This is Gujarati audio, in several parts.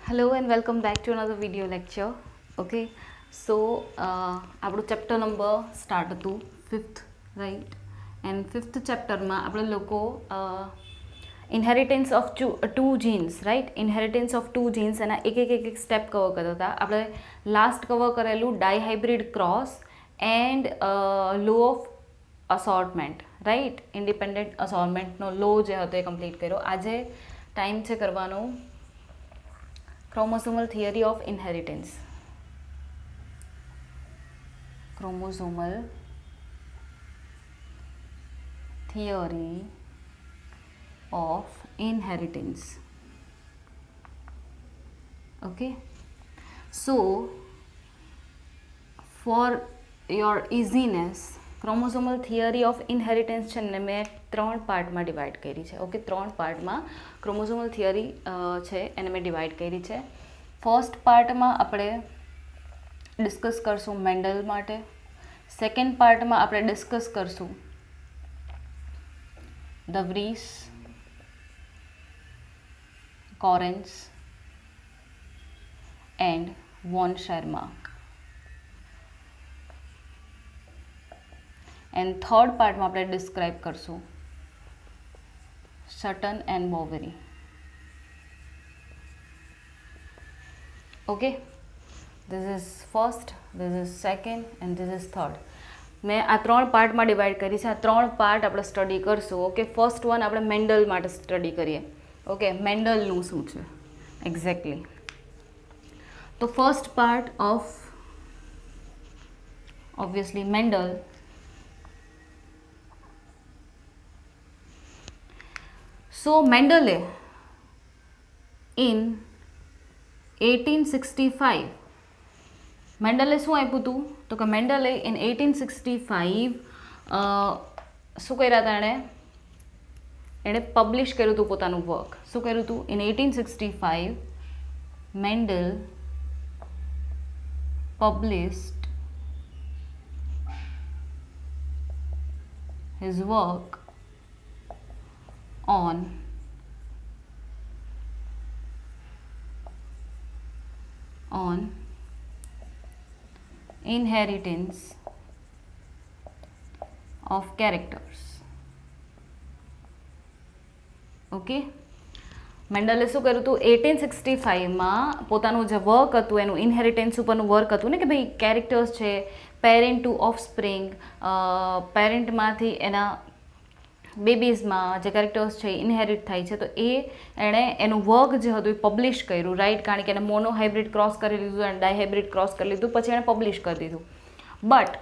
Hello and welcome back to another video lecture. Okay, so આપણું ચેપ્ટર નંબર સ્ટાર્ટ હતું ફિફ્થ રાઈટ એન્ડ ફિફ્થ ચેપ્ટરમાં આપણે લોકો inheritance of two genes right inheritance of two genes એના એક સ્ટેપ કવર કરતા હતા. આપણે લાસ્ટ કવર કરેલું dihybrid cross and law of assortment right independent અસોર્ટમેન્ટનો લો જે હતો એ કમ્પ્લીટ કર્યો. આજે ટાઈમ છે કરવાનો chromosomal theory of inheritance. Chromosomal theory of inheritance. Okay, so for your easiness chromosomal theory of inheritance છે ને મેં 3 પાર્ટમાં ડિવાઈડ કરી છે. ઓકે, 3 પાર્ટમાં ક્રોમોસોમલ થિયરી છે એને મેં ડિવાઈડ કરી છે. ફર્સ્ટ પાર્ટમાં આપણે ડિસ્કસ કરશું મેન્ડલ માટે. સેકન્ડ પાર્ટમાં આપણે ડિસ્કસ કરશું de Vries, Correns and von Tschermak. And third પાર્ટમાં આપણે ડિસ્ક્રાઇબ કરશું Sutton and Boveri. Okay, this is first, this is second and this is third. મેં આ 3 પાર્ટમાં ડિવાઈડ કરી છે. આ 3 પાર્ટ આપણે સ્ટડી કરશું. ઓકે, ફર્સ્ટ વન આપણે મેન્ડલ માટે સ્ટડી કરીએ. ઓકે, મેન્ડલનું શું છે એક્ઝેક્ટલી. તો first part of obviously Mendel. So Mendele in 1865 મેન્ડલે શું આપ્યું હતું તો કે મેન્ડલે ઇન 1865 શું કર્યા હતા એણે પબ્લિશ કર્યું હતું પોતાનું વર્ક. શું કર્યું હતું? In 1865 Mendel published his work on inheritance of characters. Okay, મેન્ડલે શું કર્યું હતું 1865માં પોતાનું જે વર્ક હતું એનું ઇન્હેરિટન્સ ઉપરનું વર્ક હતું ને કે ભાઈ કેરેક્ટર્સ છે, પેરેન્ટ ટુ ઓફસ્પ્રિંગ, પેરેન્ટમાંથી એના બેબીઝમાં જે કેરેક્ટર્સ છે ઇનહેરિટ થાય છે. તો એણે એનું વર્ક જે હતું એ પબ્લિશ કર્યું રાઈટ, કારણ કે એને મોનો હાઇબ્રિડ ક્રોસ કરી લીધું અને ડાયહાઇબ્રિડ ક્રોસ કરી લીધું, પછી એણે પબ્લિશ કરી દીધું. But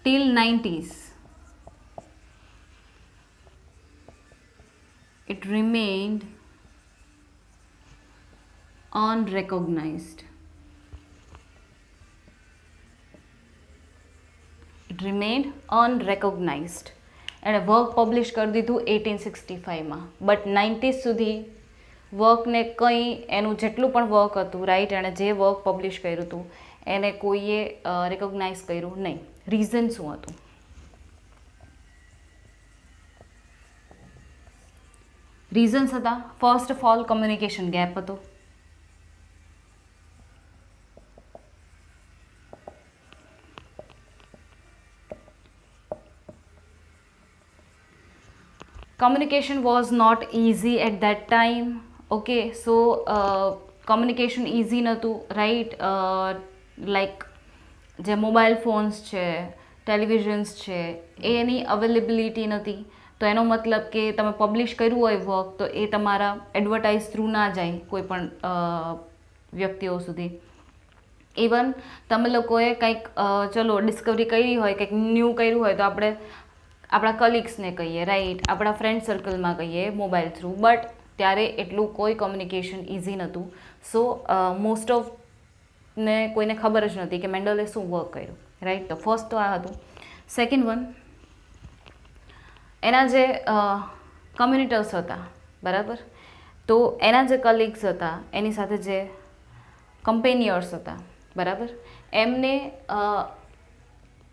till 90s it remained unrecognized. It remained unrecognized. એણે વર્ક પબ્લિશ કરી દીધું 1865માં, બટ 90s સુધી વર્કને કંઈ એનું જેટલું પણ વર્ક હતું રાઈટ, એણે જે વર્ક પબ્લિશ કર્યું હતું એને કોઈએ રિકોગ્નાઇઝ કર્યું નહીં. રીઝન શું હતું? રીઝન્સ હતા first of all communication gap હતો. Communication was not easy at that time. Okay, so communication easy નહોતું રાઈટ. લાઈક જે મોબાઈલ ફોન્સ છે, ટેલિવિઝન્સ છે એની અવેલેબિલિટી નથી. તો એનો મતલબ કે તમે પબ્લિશ કર્યું હોય વર્ક તો એ તમારા એડવર્ટાઇઝ થ્રુ ના જાય કોઈ પણ વ્યક્તિઓ સુધી. ઇવન તમે લોકોએ કંઈક ચલો ડિસ્કવરી કરી હોય, કંઈક ન્યૂ કર્યું હોય તો આપણે આપણા કલીગ્સને કહીએ રાઈટ, આપણા ફ્રેન્ડ સર્કલમાં કહીએ મોબાઈલ થ્રુ, બટ ત્યારે એટલું કોઈ કોમ્યુનિકેશન ઇઝી નહોતું. સો મોસ્ટ ઓફ ને કોઈને ખબર જ નથી કે મેન્ડલે શું વર્ક કર્યું રાઈટ. તો ફર્સ્ટ તો આ હતું. સેકન્ડ વન, એના જે કમ્યુનિટર્સ હતા બરાબર, તો એના જે કલીગ્સ હતા એની સાથે જે કમ્પેનિયર્સ હતા બરાબર, એમને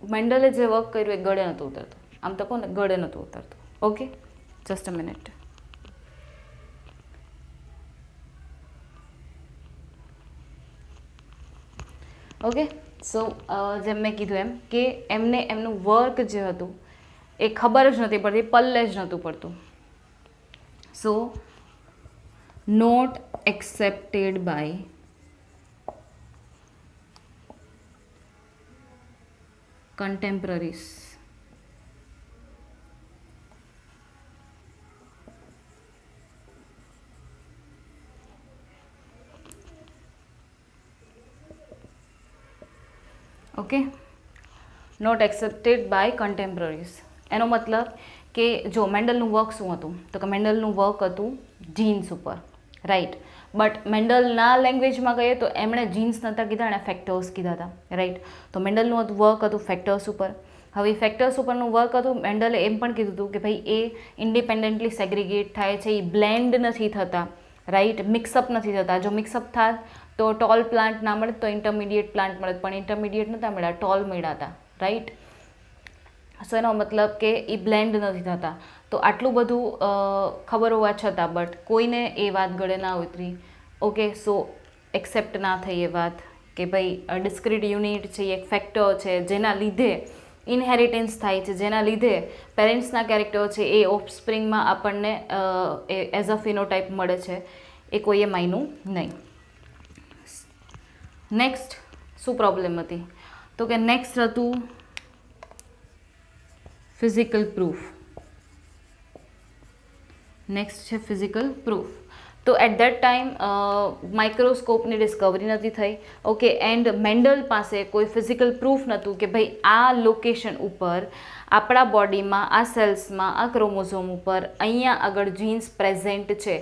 મેન્ડલે જે વર્ક કર્યું એ ગળે નહોતું ઉતરતું. આમ તો કહો ને ગળે નહોતું ઉતરતું okay, just a minute. Okay, so જેમ મેં કીધું એમ કે એમને એમનું વર્ક જે હતું એ ખબર જ નથી પડતી, પલ્લે જ નહોતું પડતું. So not accepted by contemporaries. Okay, not accepted by contemporaries. એનો મતલબ કે જો મેન્ડલનું વર્ક શું હતું, તો કે મેન્ડલનું વર્ક હતું જીન્સ ઉપર, રાઈટ. બટ મેન્ડલના લેંગ્વેજમાં કહીએ તો એમણે જીન્સ નહોતા કીધા, એણે ફેક્ટર્સ કીધા હતા, રાઈટ. તો મેન્ડલનું વર્ક હતું ફેક્ટર્સ ઉપર. હવે ફેક્ટર્સ ઉપરનું વર્ક હતું, મેન્ડલે એમ પણ કીધું હતું કે ભાઈ એ ઇન્ડિપેન્ડન્ટલી સેગ્રીગેટ થાય છે, એ બ્લેન્ડ નથી થતા, રાઈટ, મિક્સઅપ નથી થતા. જો મિક્સઅપ થાત તો ટોલ પ્લાન્ટ ના મળે, તો ઇન્ટરમીડિયેટ પ્લાન્ટ મળે, પણ ઇન્ટરમીડિયેટ નહોતા મળ્યા, ટોલ મળ્યા હતા, રાઈટ. સો એનો મતલબ કે એ બ્લેન્ડ નથી થતા. તો આટલું બધું ખબર હોવા છતાં બટ કોઈને એ વાત ગળે ના ઉતરી. ઓકે, સો એક્સેપ્ટ ના થઈ એ વાત કે ભાઈ ડિસ્ક્રીટ યુનિટ છે, એક ફેક્ટર છે જેના લીધે ઇનહેરિટન્સ થાય છે, જેના લીધે પેરેન્ટ્સના કેરેક્ટર છે એ ઓફસ્પ્રિંગમાં આપણને એઝ અ ફિનોટાઈપ મળે છે, એ કોઈએ માન્યું નહીં. નેક્સ્ટ શું પ્રોબ્લેમ હતી, તો કે નેક્સ્ટ હતું ફિઝિકલ પ્રૂફ. નેક્સ્ટ છે ફિઝિકલ પ્રૂફ. તો એટ દેટ ટાઈમ માઇક્રોસ્કોપની ડિસ્કવરી નથી થઈ. ઓકે, એન્ડ મેન્ડલ પાસે કોઈ ફિઝિકલ પ્રૂફ નહોતું કે ભાઈ આ લોકેશન ઉપર આપણા બોડીમાં, આ સેલ્સમાં, આ ક્રોમોઝોમ ઉપર અહીંયા આગળ જીન્સ પ્રેઝન્ટ છે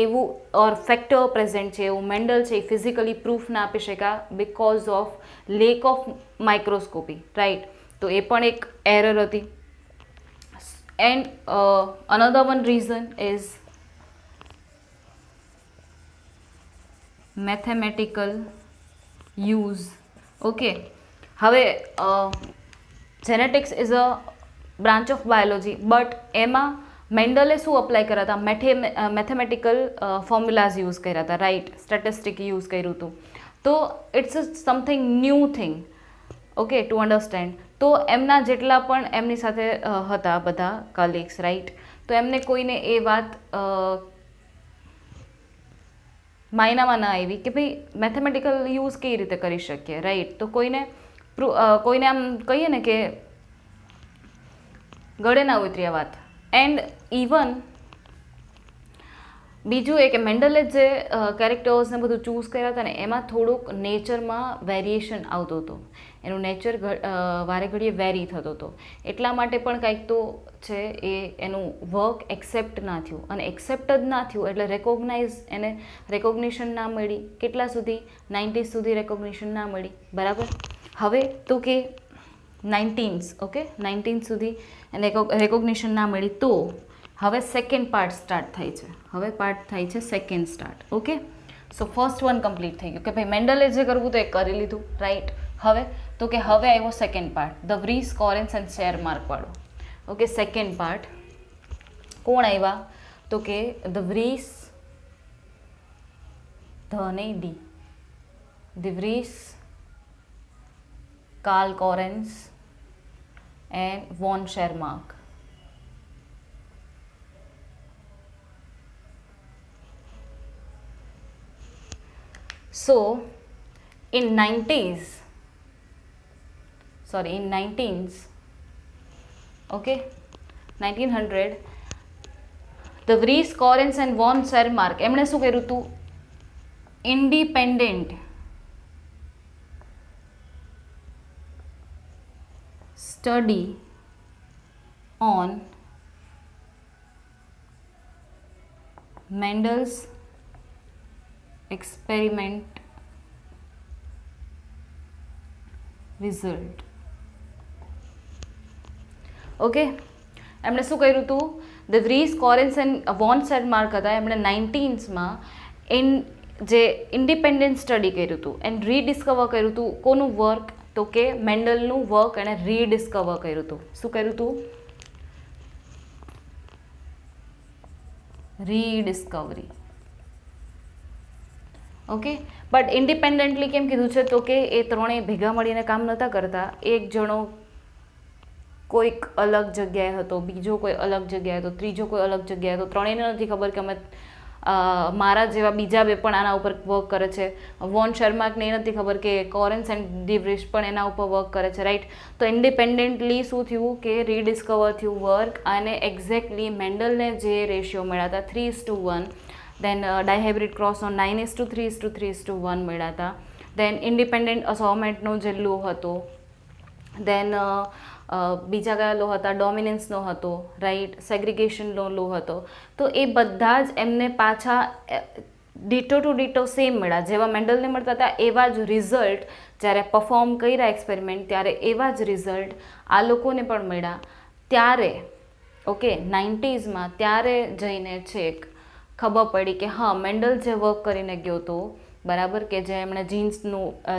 એવું, ઓર ફેક્ટર પ્રેઝન્ટ છે એવું મેન્ડલ છે એ ફિઝિકલી પ્રૂફ ના આપી શક્યા because of lack of microscopy, right. તો એ પણ એક એરર હતી. And another one reason is mathematical use. Okay, હવે genetics is a branch of biology, but એમાં મેન્ડલે શું અપ્લાય કર્યા હતા, મેથેમેટિકલ ફોર્મ્યુલાઝ યુઝ કર્યા હતા, રાઈટ, સ્ટેટિસ્ટિક યુઝ કર્યું હતું. તો it's a something new thing, okay, to understand. તો એમના જેટલા પણ એમની સાથે હતા બધા કલીગ્સ, રાઈટ, તો એમને કોઈને એ વાત માયનામાં ના આવી કે ભાઈ મેથેમેટિકલ યુઝ કેવી રીતે કરી શકીએ, રાઈટ. તો કોઈને આમ કહીએ ને કે ગળે ના ઉતરી આ વાત. એન્ડ ઇવન બીજું એ કે મેન્ડલે જે કેરેક્ટર્સને બધું ચૂઝ કર્યા હતા ને એમાં થોડુંક નેચરમાં વેરિએશન આવતો હતો, એનું નેચર વારે ઘડીએ વેરી થતો હતો. એટલા માટે પણ કાંઈક તો છે એ એનું વર્ક એક્સેપ્ટ ના થયું, અને એક્સેપ્ટ જ ના થયું એટલે એને રેકોગ્નિશન ના મળી. કેટલા સુધી? 90s સુધી રેકોગ્નિશન ના મળી, બરાબર. હવે તો કે 19s, ઓકે, 19 સુધી એને રેકોગ્નિશન ના મળી. તો હવે સેકન્ડ પાર્ટ સ્ટાર્ટ થાય છે. હવે પાર્ટ થાય છે second start. Okay, so first one complete થઈ ગયું કે ભાઈ મેન્ડલે જે કરવું તો એ કરી લીધું, રાઈટ. હવે તો કે હવે આવ્યો second part, de Vries, Correns and Tschermak વાળો. ઓકે, સેકન્ડ પાર્ટ કોણ આવ્યા, તો કે ધ વ્રીસ, ધ નહીં de, de Vries, Carl Correns and von Tschermak. So in 19s, okay, 1900, the Vries, Correns and von Sermark એમણે શું કર્યું હતું, independent study on Mendel's experiment result. Okay, એમણે શું કર્યું હતું, the Vries, Correns and von શેરમાર્ક હતા, એમણે 19sમાં જે ઇન્ડિપેન્ડન્ટ સ્ટડી કર્યું હતું એન્ડ રીડિસ્કવર કર્યું હતું. કોનું વર્ક, તો કે મેન્ડલનું વર્ક એણે રીડિસ્કવર કર્યું હતું. શું કર્યું હતું? રીડિસ્કવરી. ઓકે, બટ ઇન્ડિપેન્ડન્ટલી કેમ કીધું છે તો કે એ ત્રણેય ભેગા મળીને કામ નહોતા કરતા. એક જણો કોઈક અલગ જગ્યાએ હતો, બીજો કોઈ અલગ જગ્યાએ હતો, ત્રીજો કોઈ અલગ જગ્યાએ હતો. ત્રણેયને નથી ખબર કે અમે મારા જેવા બીજા બે પણ આના ઉપર વર્ક કરે છે. વોન શર્માકને એ નથી ખબર કે કોરેન્સ એન્ડ ડિવ્રિશ પણ એના ઉપર વર્ક કરે છે, રાઈટ. તો ઇન્ડિપેન્ડન્ટલી શું થયું કે રીડિસ્કવર થયું વર્ક, અને એક્ઝેક્ટલી મેન્ડલને જે રેશિયો મળ્યા હતા 3:1, દેન ડાયહાઇબ્રિડ ક્રોસનો 9:3:3:1 મળ્યા હતા. દેન ઇન્ડિપેન્ડન્ટ અસોર્ટમેન્ટનો જે લો હતો, દેન બીજા કયા લો હતા, ડોમિનન્સનો હતો, રાઈટ, સેગ્રિગેશનનો લો હતો. તો એ બધા જ એમને પાછા ડીટો ટુ ડીટો સેમ મળ્યા. જેવા મેન્ડલને મળતા હતા એવા જ રિઝલ્ટ જ્યારે પરફોર્મ કર્યા એક્સપેરિમેન્ટ ત્યારે એવા જ રિઝલ્ટ આ લોકોને પણ મળ્યા. ત્યારે ઓકે 90s ત્યારે જઈને છેક ખબર પડી કે હા, મેન્ડલ જે વર્ક કરીને ગયો હતો બરાબર, કે જે એમણે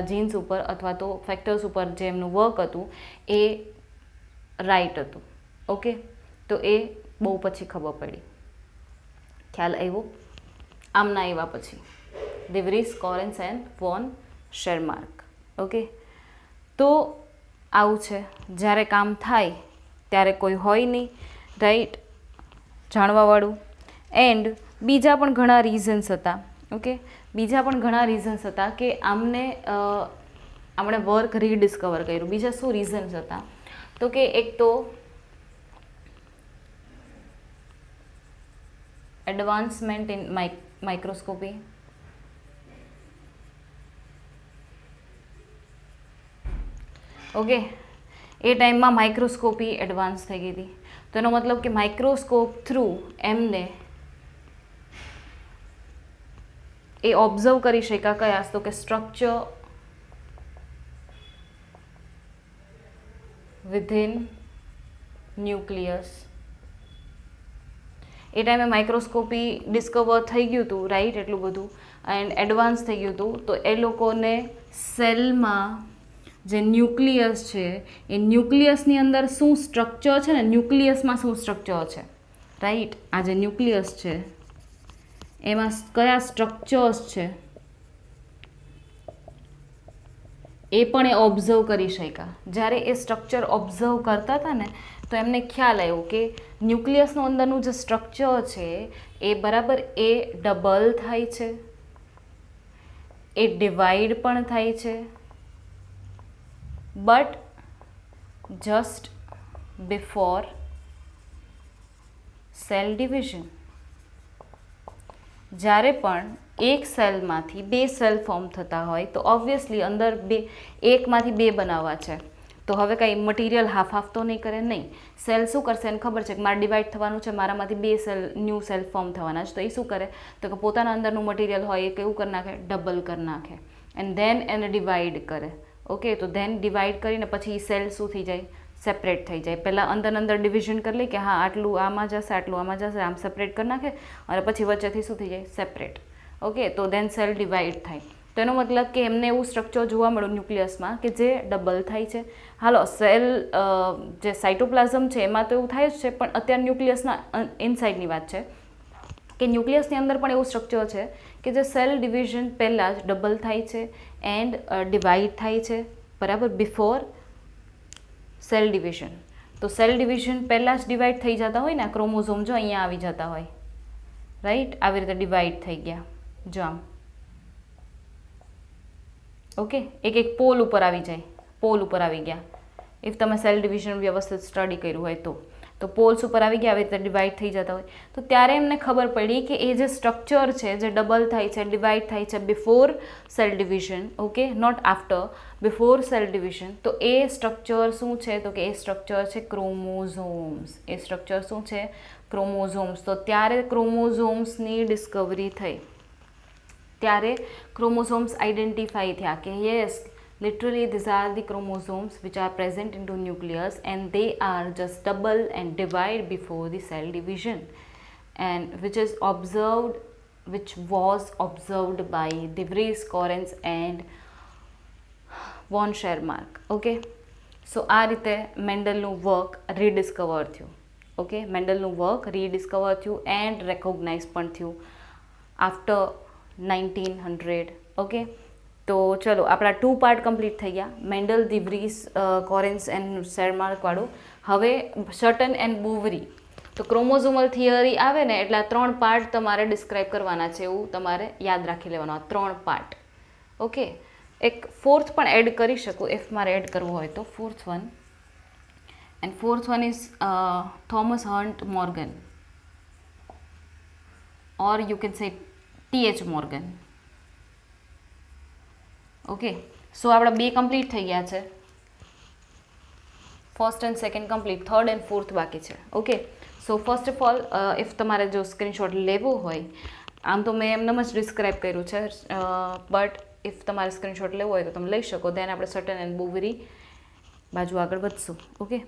જીન્સ ઉપર અથવા તો ફેક્ટર્સ ઉપર જે એમનું વર્ક હતું એ રાઈટ હતું. ઓકે, તો એ બહુ પછી ખબર પડી, ખ્યાલ આવ્યો. આમના એવા પછી ડિવ્રિસ, કોરેન્સ એન્ડ વોન શેરમાર્ક. ઓકે, તો આવું છે. જ્યારે કામ થાય ત્યારે કોઈ હોય નહીં, રાઈટ, જાણવાવાળું. એન્ડ બીજા પણ ઘણા રીઝન્સ હતા. ઓકે, બીજા પણ ઘણા રીઝન્સ હતા કે આપણે વર્ક રીડિસ્કવર કર્યું. બીજા શું રીઝન્સ હતા તો કે એક તો એડવાન્સમેન્ટ ઇન માઇક્રોસ્કોપી, ઓકે, એ ટાઈમમાં માઇક્રોસ્કોપી એડવાન્સ થઈ ગઈ હતી. તો એનો મતલબ કે માઇક્રોસ્કોપ થ્રુ એમને એ ઓબ્ઝર્વ કરી શક્યા કયા તો કે સ્ટ્રક્ચર વિધિન ન્યુક્લિયસ. એ ટાઈમે માઇક્રોસ્કોપી ડિસ્કવર થઈ ગયું હતું, રાઈટ, એટલું બધું એન્ડ એડવાન્સ થઈ ગયું હતું. તો એ લોકોને સેલમાં જે ન્યુક્લિયસ છે એ ન્યુક્લિયસની અંદર શું સ્ટ્રક્ચર છે ને, ન્યુક્લિયસમાં શું સ્ટ્રક્ચર છે, રાઈટ, આ જે ન્યુક્લિયસ છે એમાં કયા સ્ટ્રક્ચર્સ છે એ પણ એ ઓબ્ઝર્વ કરી શક્યા. જ્યારે એ સ્ટ્રક્ચર ઓબ્ઝર્વ કરતા હતા ને તો એમને ખ્યાલ આવ્યો કે ન્યુક્લિયસનું અંદરનું જે સ્ટ્રક્ચર છે એ બરાબર એ ડબલ થાય છે, એ ડિવાઈડ પણ થાય છે, but just before cell division. જ્યારે પણ એક સેલમાંથી બે સેલ ફોર્મ થતા હોય તો ઓબ્વિયસલી અંદર એકમાંથી બે બનાવવા છે, તો હવે કંઈ મટીરિયલ હાફ હાફ તો નહીં કરે, નહીં. સેલ શું કરશે એને ખબર છે કે મારે ડિવાઈડ થવાનું છે, મારામાંથી બે ન્યૂ સેલ ફોર્મ થવાના છે, તો એ શું કરે તો કે પોતાના અંદરનું મટીરિયલ હોય એ કેવું કરી નાખે, ડબલ કરી નાખે, એન્ડ ધેન એને ડિવાઈડ કરે. ઓકે, તો ધેન ડિવાઈડ કરીને પછી સેલ શું થઈ જાય, સેપરેટ થઈ જાય. પહેલાં અંદર ડિવિઝન કરી લે કે હા આટલું આમાં જશે, આટલું આમાં જશે, આમ સેપરેટ કરી નાખે અને પછી વચ્ચેથી શું થઈ જાય, સેપરેટ. ઓકે, તો ધેન સેલ ડિવાઈડ થાય. તો એનો મતલબ કે એમને એવું સ્ટ્રક્ચર જોવા મળ્યું ન્યુક્લિયસમાં કે જે ડબલ થાય છે. હાલો, સેલ જે સાઇટોપ્લાઝમ છે એમાં તો એવું થાય જ છે, પણ અત્યારે ન્યુક્લિયસના ઇનસાઇડની વાત છે કે ન્યુક્લિયસની અંદર પણ એવું સ્ટ્રક્ચર છે કે જે સેલ ડિવિઝન પહેલાં જ ડબલ થાય છે એન્ડ ડિવાઈડ થાય છે, બરાબર, બિફોર સેલ ડિવિઝન. તો સેલ ડિવિઝન પહેલાં જ ડિવાઈડ થઈ જતા હોય ને, ક્રોમોઝોમ જો અહીંયા આવી જતા હોય, રાઈટ, આવી રીતે ડિવાઈડ થઈ ગયા જો આમ. ઓકે, એક એક પોલ ઉપર આવી જાય, પોલ ઉપર આવી ગયા. ઇફ તમે સેલ ડિવિઝન વ્યવસ્થિત સ્ટડી કર્યું હોય તો પોલ્સ ઉપર આવી ગયા, આવી રીતે ડિવાઈડ થઈ જતા હોય. તો ત્યારે એમને ખબર પડી કે એ જે સ્ટ્રક્ચર છે જે ડબલ થાય છે, ડિવાઈડ થાય છે before cell division, okay, not after, before cell division. તો એ સ્ટ્રક્ચર શું છે તો કે એ સ્ટ્રક્ચર છે ક્રોમોઝોમ્સ. એ સ્ટ્રક્ચર શું છે, ક્રોમોઝોમ્સ. તો ત્યારે ક્રોમોઝોમ્સની ડિસ્કવરી થઈ, ત્યારે ક્રોમોઝોમ્સ આઈડેન્ટિફાઈ થયા કે yes, literally these are the chromosomes which are present into nucleus and they are just double and divide before the cell division, and which was observed by De Vries, Correns and von Schermarck. Okay, so આ રીતે મેન્ડલનું વર્ક રીડિસ્કવર થયું. ઓકે, મેન્ડલનું વર્ક રીડિસ્કવર થયું એન્ડ રેકોગ્નાઇઝ પણ થયું આફ્ટર 1900. ઓકે, તો ચલો આપણા 2 પાર્ટ કમ્પ્લીટ થઈ ગયા, મેન્ડલ, ધી વ્રીસ, કોરેન્સ એન્ડ શેરમાર્કવાળું. હવે શટન એન્ડ બોવરી. તો ક્રોમોઝોમલ થિયરી આવે ને એટલે આ 3 પાર્ટ તમારે ડિસ્ક્રાઇબ કરવાના છે, એવું તમારે યાદ રાખી લેવાનું, આ 3 પાર્ટ. ઓકે, એક ફોર્થ પણ એડ કરી શકું ઇફ મારે એડ કરવું હોય તો, fourth one. And fourth one is Thomas Hunt Morgan, or you can say TH Morgan. Okay, so આપણા 2 કમ્પ્લીટ થઈ ગયા છે, first and second complete, third and fourth બાકી છે. Okay, so first of all if તમારે જો સ્ક્રીનશોટ લેવો હોય, આમ તો મેં એમનેમ જ ડિસ્ક્રાઇબ કર્યું છે, બટ ઇફ તમારે સ્ક્રીનશોટ લેવો હોય તો તમે લઈ શકો. દેન આપણે શટન એન્ડ બોવરી બાજુ આગળ વધશું. Okay,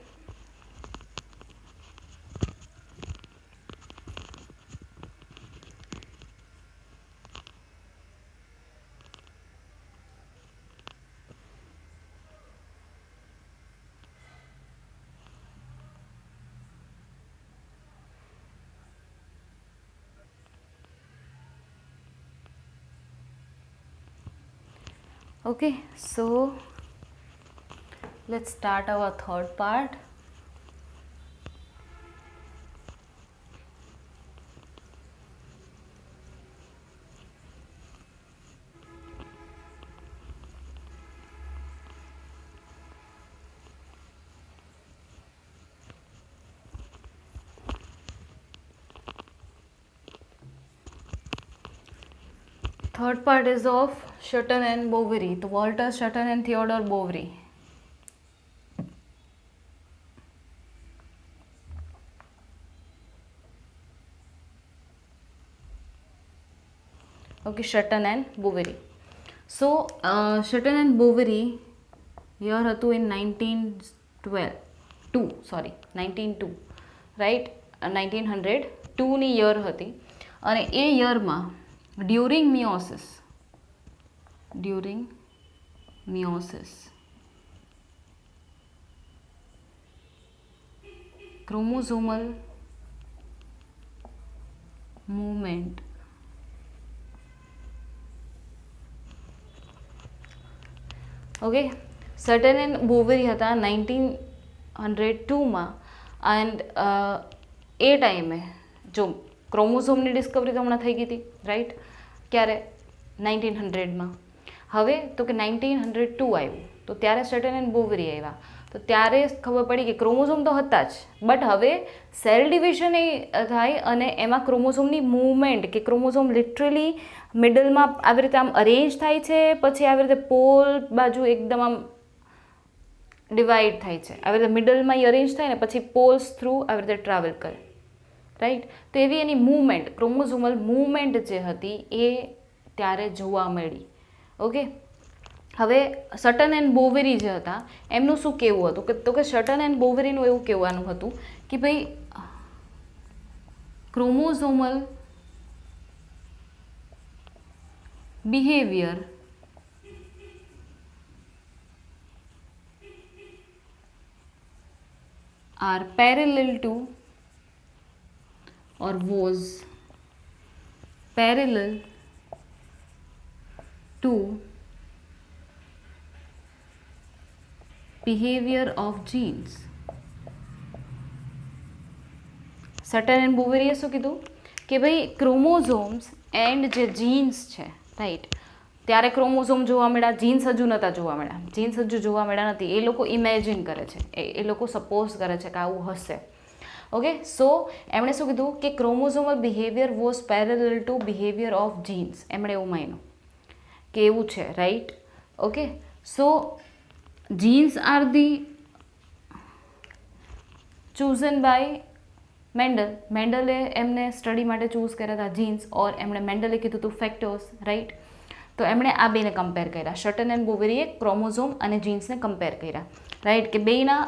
okay, so let's start our third part. Third part is of Shutton and Boveri, तो Walter Shutton and Theodore Boveri. Okay, Shutton and Boveri. So Shutton and Boveri year હતું in 1902, રાઈટ, 1902ની યર હતી. અને એ યરમાં during miosis ક્રોમોઝોમલ movement okay, સટન and બોવરી હતા 1902માં. એન્ડ એ ટાઈમે જો ક્રોમોઝોમની ડિસ્કવરી તો હમણાં થઈ ગઈ હતી, રાઈટ, ક્યારે, 1900માં. હવે તો કે 1902 આવ્યું, તો ત્યારે શટન એન્ડ બોવરી આવ્યા, તો ત્યારે ખબર પડી કે ક્રોમોઝોમ તો હતા જ, બટ હવે સેલ ડિવિઝન એ થાય અને એમાં ક્રોમોઝોમની મૂવમેન્ટ, કે ક્રોમોઝોમ લિટરલી મિડલમાં આવી રીતે આમ અરેન્જ થાય છે, પછી આવી રીતે પોલ બાજુ એકદમ આમ ડિવાઈડ થાય છે, આવી રીતે મિડલમાં અરેન્જ થાય ને પછી પોલ્સ થ્રુ આવી રીતે ટ્રાવેલ કરે, રાઈટ. તો એવી એની મૂવમેન્ટ, ક્રોમોઝોમલ મૂવમેન્ટ જે હતી એ ત્યારે જોવા મળી. ઓકે, હવે શટન એન્ડ બોવેરી જે હતા એમનું શું કહેવું હતું, તો કે શટન એન્ડ બોવેરીનું એવું કહેવાનું હતું કે ભાઈ ક્રોમોઝોમલ behaviour are parallel to or was parallel to behavior of genes. Sutton and બોવેરીએ શું કીધું કે ભાઈ ક્રોમોઝોમ્સ એન્ડ જે જીન્સ છે, રાઈટ, ત્યારે ક્રોમોઝોમ જોવા મળ્યા, જીન્સ હજુ નહોતા જોવા મળ્યા, જીન્સ હજુ જોવા મળ્યા નથી, એ લોકો ઇમેજિન કરે છે, એ લોકો સપોઝ કરે છે કે આવું હશે. ઓકે, સો એમણે શું કીધું કે chromosomal behaviour was parallel to behaviour of genes, એમણે એવું માન્યું કે એવું છે, right. Okay, so genes are the chosen by મેન્ડલે એમને સ્ટડી માટે ચૂઝ કર્યા હતા જીન્સ, ઓર એમણે મેન્ડલે કીધું હતું ફેક્ટર્સ, રાઈટ. તો એમણે આ બેને કમ્પેર કર્યા, શટન એન્ડ બોવેરીએ ક્રોમોઝોમ અને જીન્સને કમ્પેર કર્યા, રાઈટ, કે બેના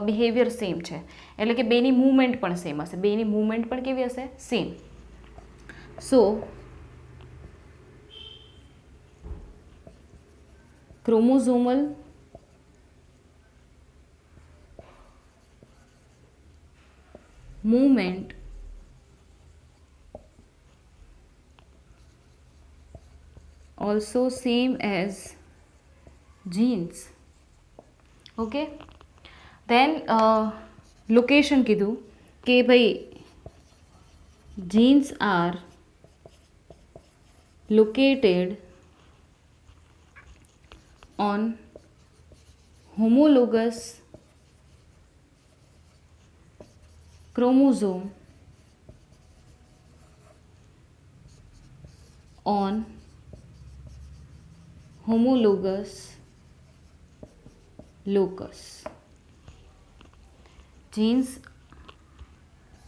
બિહેવિયર સેમ છે, એટલે કે બેની મૂવમેન્ટ પણ સેમ હશે, બેની મૂવમેન્ટ પણ કેવી હશે, same. So chromosomal movement also same as genes. Okay, then location કીધું કે ભાઈ genes are located on homologous chromosome on homologous locus. Genes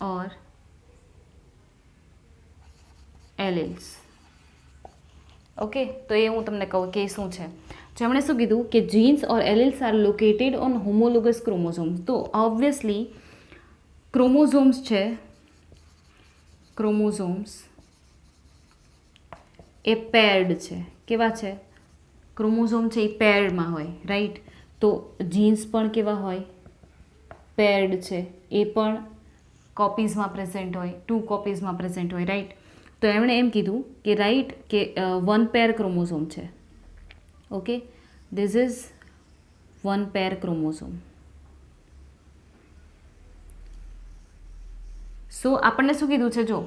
or alleles. Okay, તો એ હું તમને કહું કે શું છે. જેમણે શું કીધું કે genes or alleles are located on homologous chromosomes. તો ઓબ્વિયસલી ક્રોમોઝોમ્સ છે, ક્રોમોઝોમ્સ એ પેર્ડ છે. કેવા છે? ક્રોમોઝોમ છે એ પેર્ડમાં હોય, રાઈટ. તો જીન્સ પણ કેવા હોય? પેર્ડ છે, એ પણ કોપીઝમાં પ્રેઝન્ટ હોય, 2 કોપીઝમાં પ્રેઝન્ટ હોય, રાઈટ. તો એમણે એમ કીધું કે રાઈટ કે 1 પેર ક્રોમોઝોમ છે. Okay, this is 1 pair chromosome. So આપણને શું કીધું છે? જો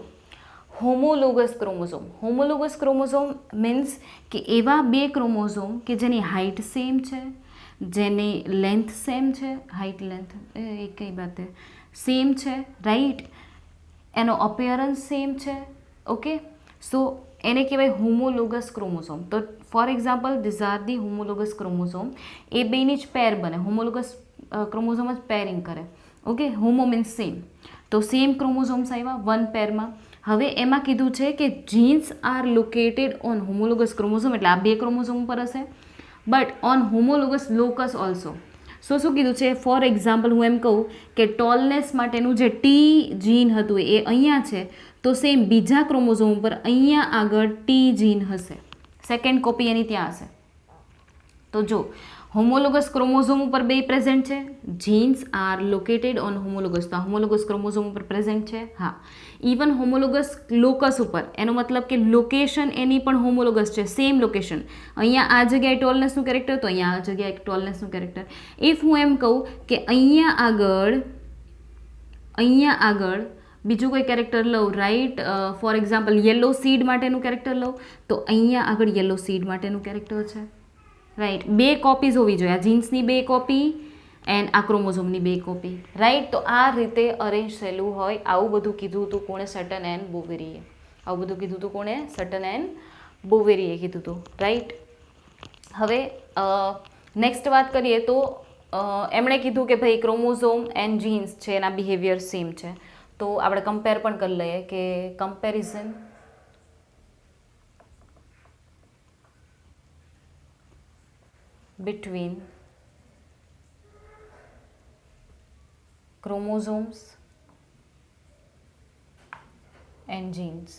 homologous chromosome, homologous chromosome means કે એવા 2 ક્રોમોઝોમ કે જેની હાઇટ સેમ છે, જેની લેન્થ સેમ છે, હાઇટ લેન્થ એ કઈ બાત સેમ છે, રાઈટ. એનો અપિયરન્સ સેમ છે. ઓકે, સો એને કહેવાય હોમોલોગસ ક્રોમોઝોમ. તો for example these are the homologous chromosome. એ બેની જ પેર બને. હોમોલોગસ ક્રોમોઝોમ જ પેરિંગ કરે. Okay, homo means same. તો સેમ ક્રોમોઝોમ્સ આવ્યા 1 પેરમાં. હવે એમાં કીધું છે કે genes are located on homologous chromosome, એટલે આ 2 ક્રોમોઝોમ પર હશે, but on homologous locus also. So શું કીધું છે? ફોર એક્ઝામ્પલ હું એમ કહું કે ટોલનેસ માટેનું જે ટી જીન હતું એ અહીંયા છે, તો સેમ બીજા ક્રોમોઝોમ ઉપર અહીંયા આગળ ટી જીન હશે, સેકન્ડ કોપી એની ત્યાં હશે. તો જો હોમોલોગસ ક્રોમોઝોમ ઉપર 2 પ્રેઝન્ટ છે, genes are located on homologous. તો હોમોલોગસ ક્રોમોઝોમ ઉપર પ્રેઝન્ટ છે, હા. ઇવન હોમોલોગસ લોકસ ઉપર, એનો મતલબ કે લોકેશન એની પણ હોમોલોગસ છે, સેમ લોકેશન. અહીંયા આ જગ્યાએ ટોલનેસનું કેરેક્ટર, તો અહીંયા આ જગ્યાએ ટોલનેસનું કેરેક્ટર. ઇફ હું એમ કહું કે અહીંયા આગળ બીજું કોઈ કેરેક્ટર લઉં, right. For example yellow seed માટેનું કેરેક્ટર લઉં, તો અહીંયા આગળ યલો સીડ માટેનું કેરેક્ટર છે, રાઈટ. 2 કોપીઝ હોવી જોઈએ, આ જીન્સની 2 કોપી એન્ડ આ ક્રોમોઝોમની 2 કોપી, રાઈટ. તો આ રીતે અરેન્જ થયેલું હોય. આવું બધું કીધું હતું કોણે? સટન એન્ડ બોવેરીએ. આવું બધું કીધું હતું કોણે? સટન એન્ડ બોવેરીએ કીધું હતું, રાઈટ. હવે નેક્સ્ટ વાત કરીએ તો એમણે કીધું કે ભાઈ ક્રોમોઝોમ એન્ડ જીન્સ છે એના બિહેવિયર સેમ છે. તો આપણે કમ્પેર પણ કરી લઈએ કે comparison between chromosomes and genes.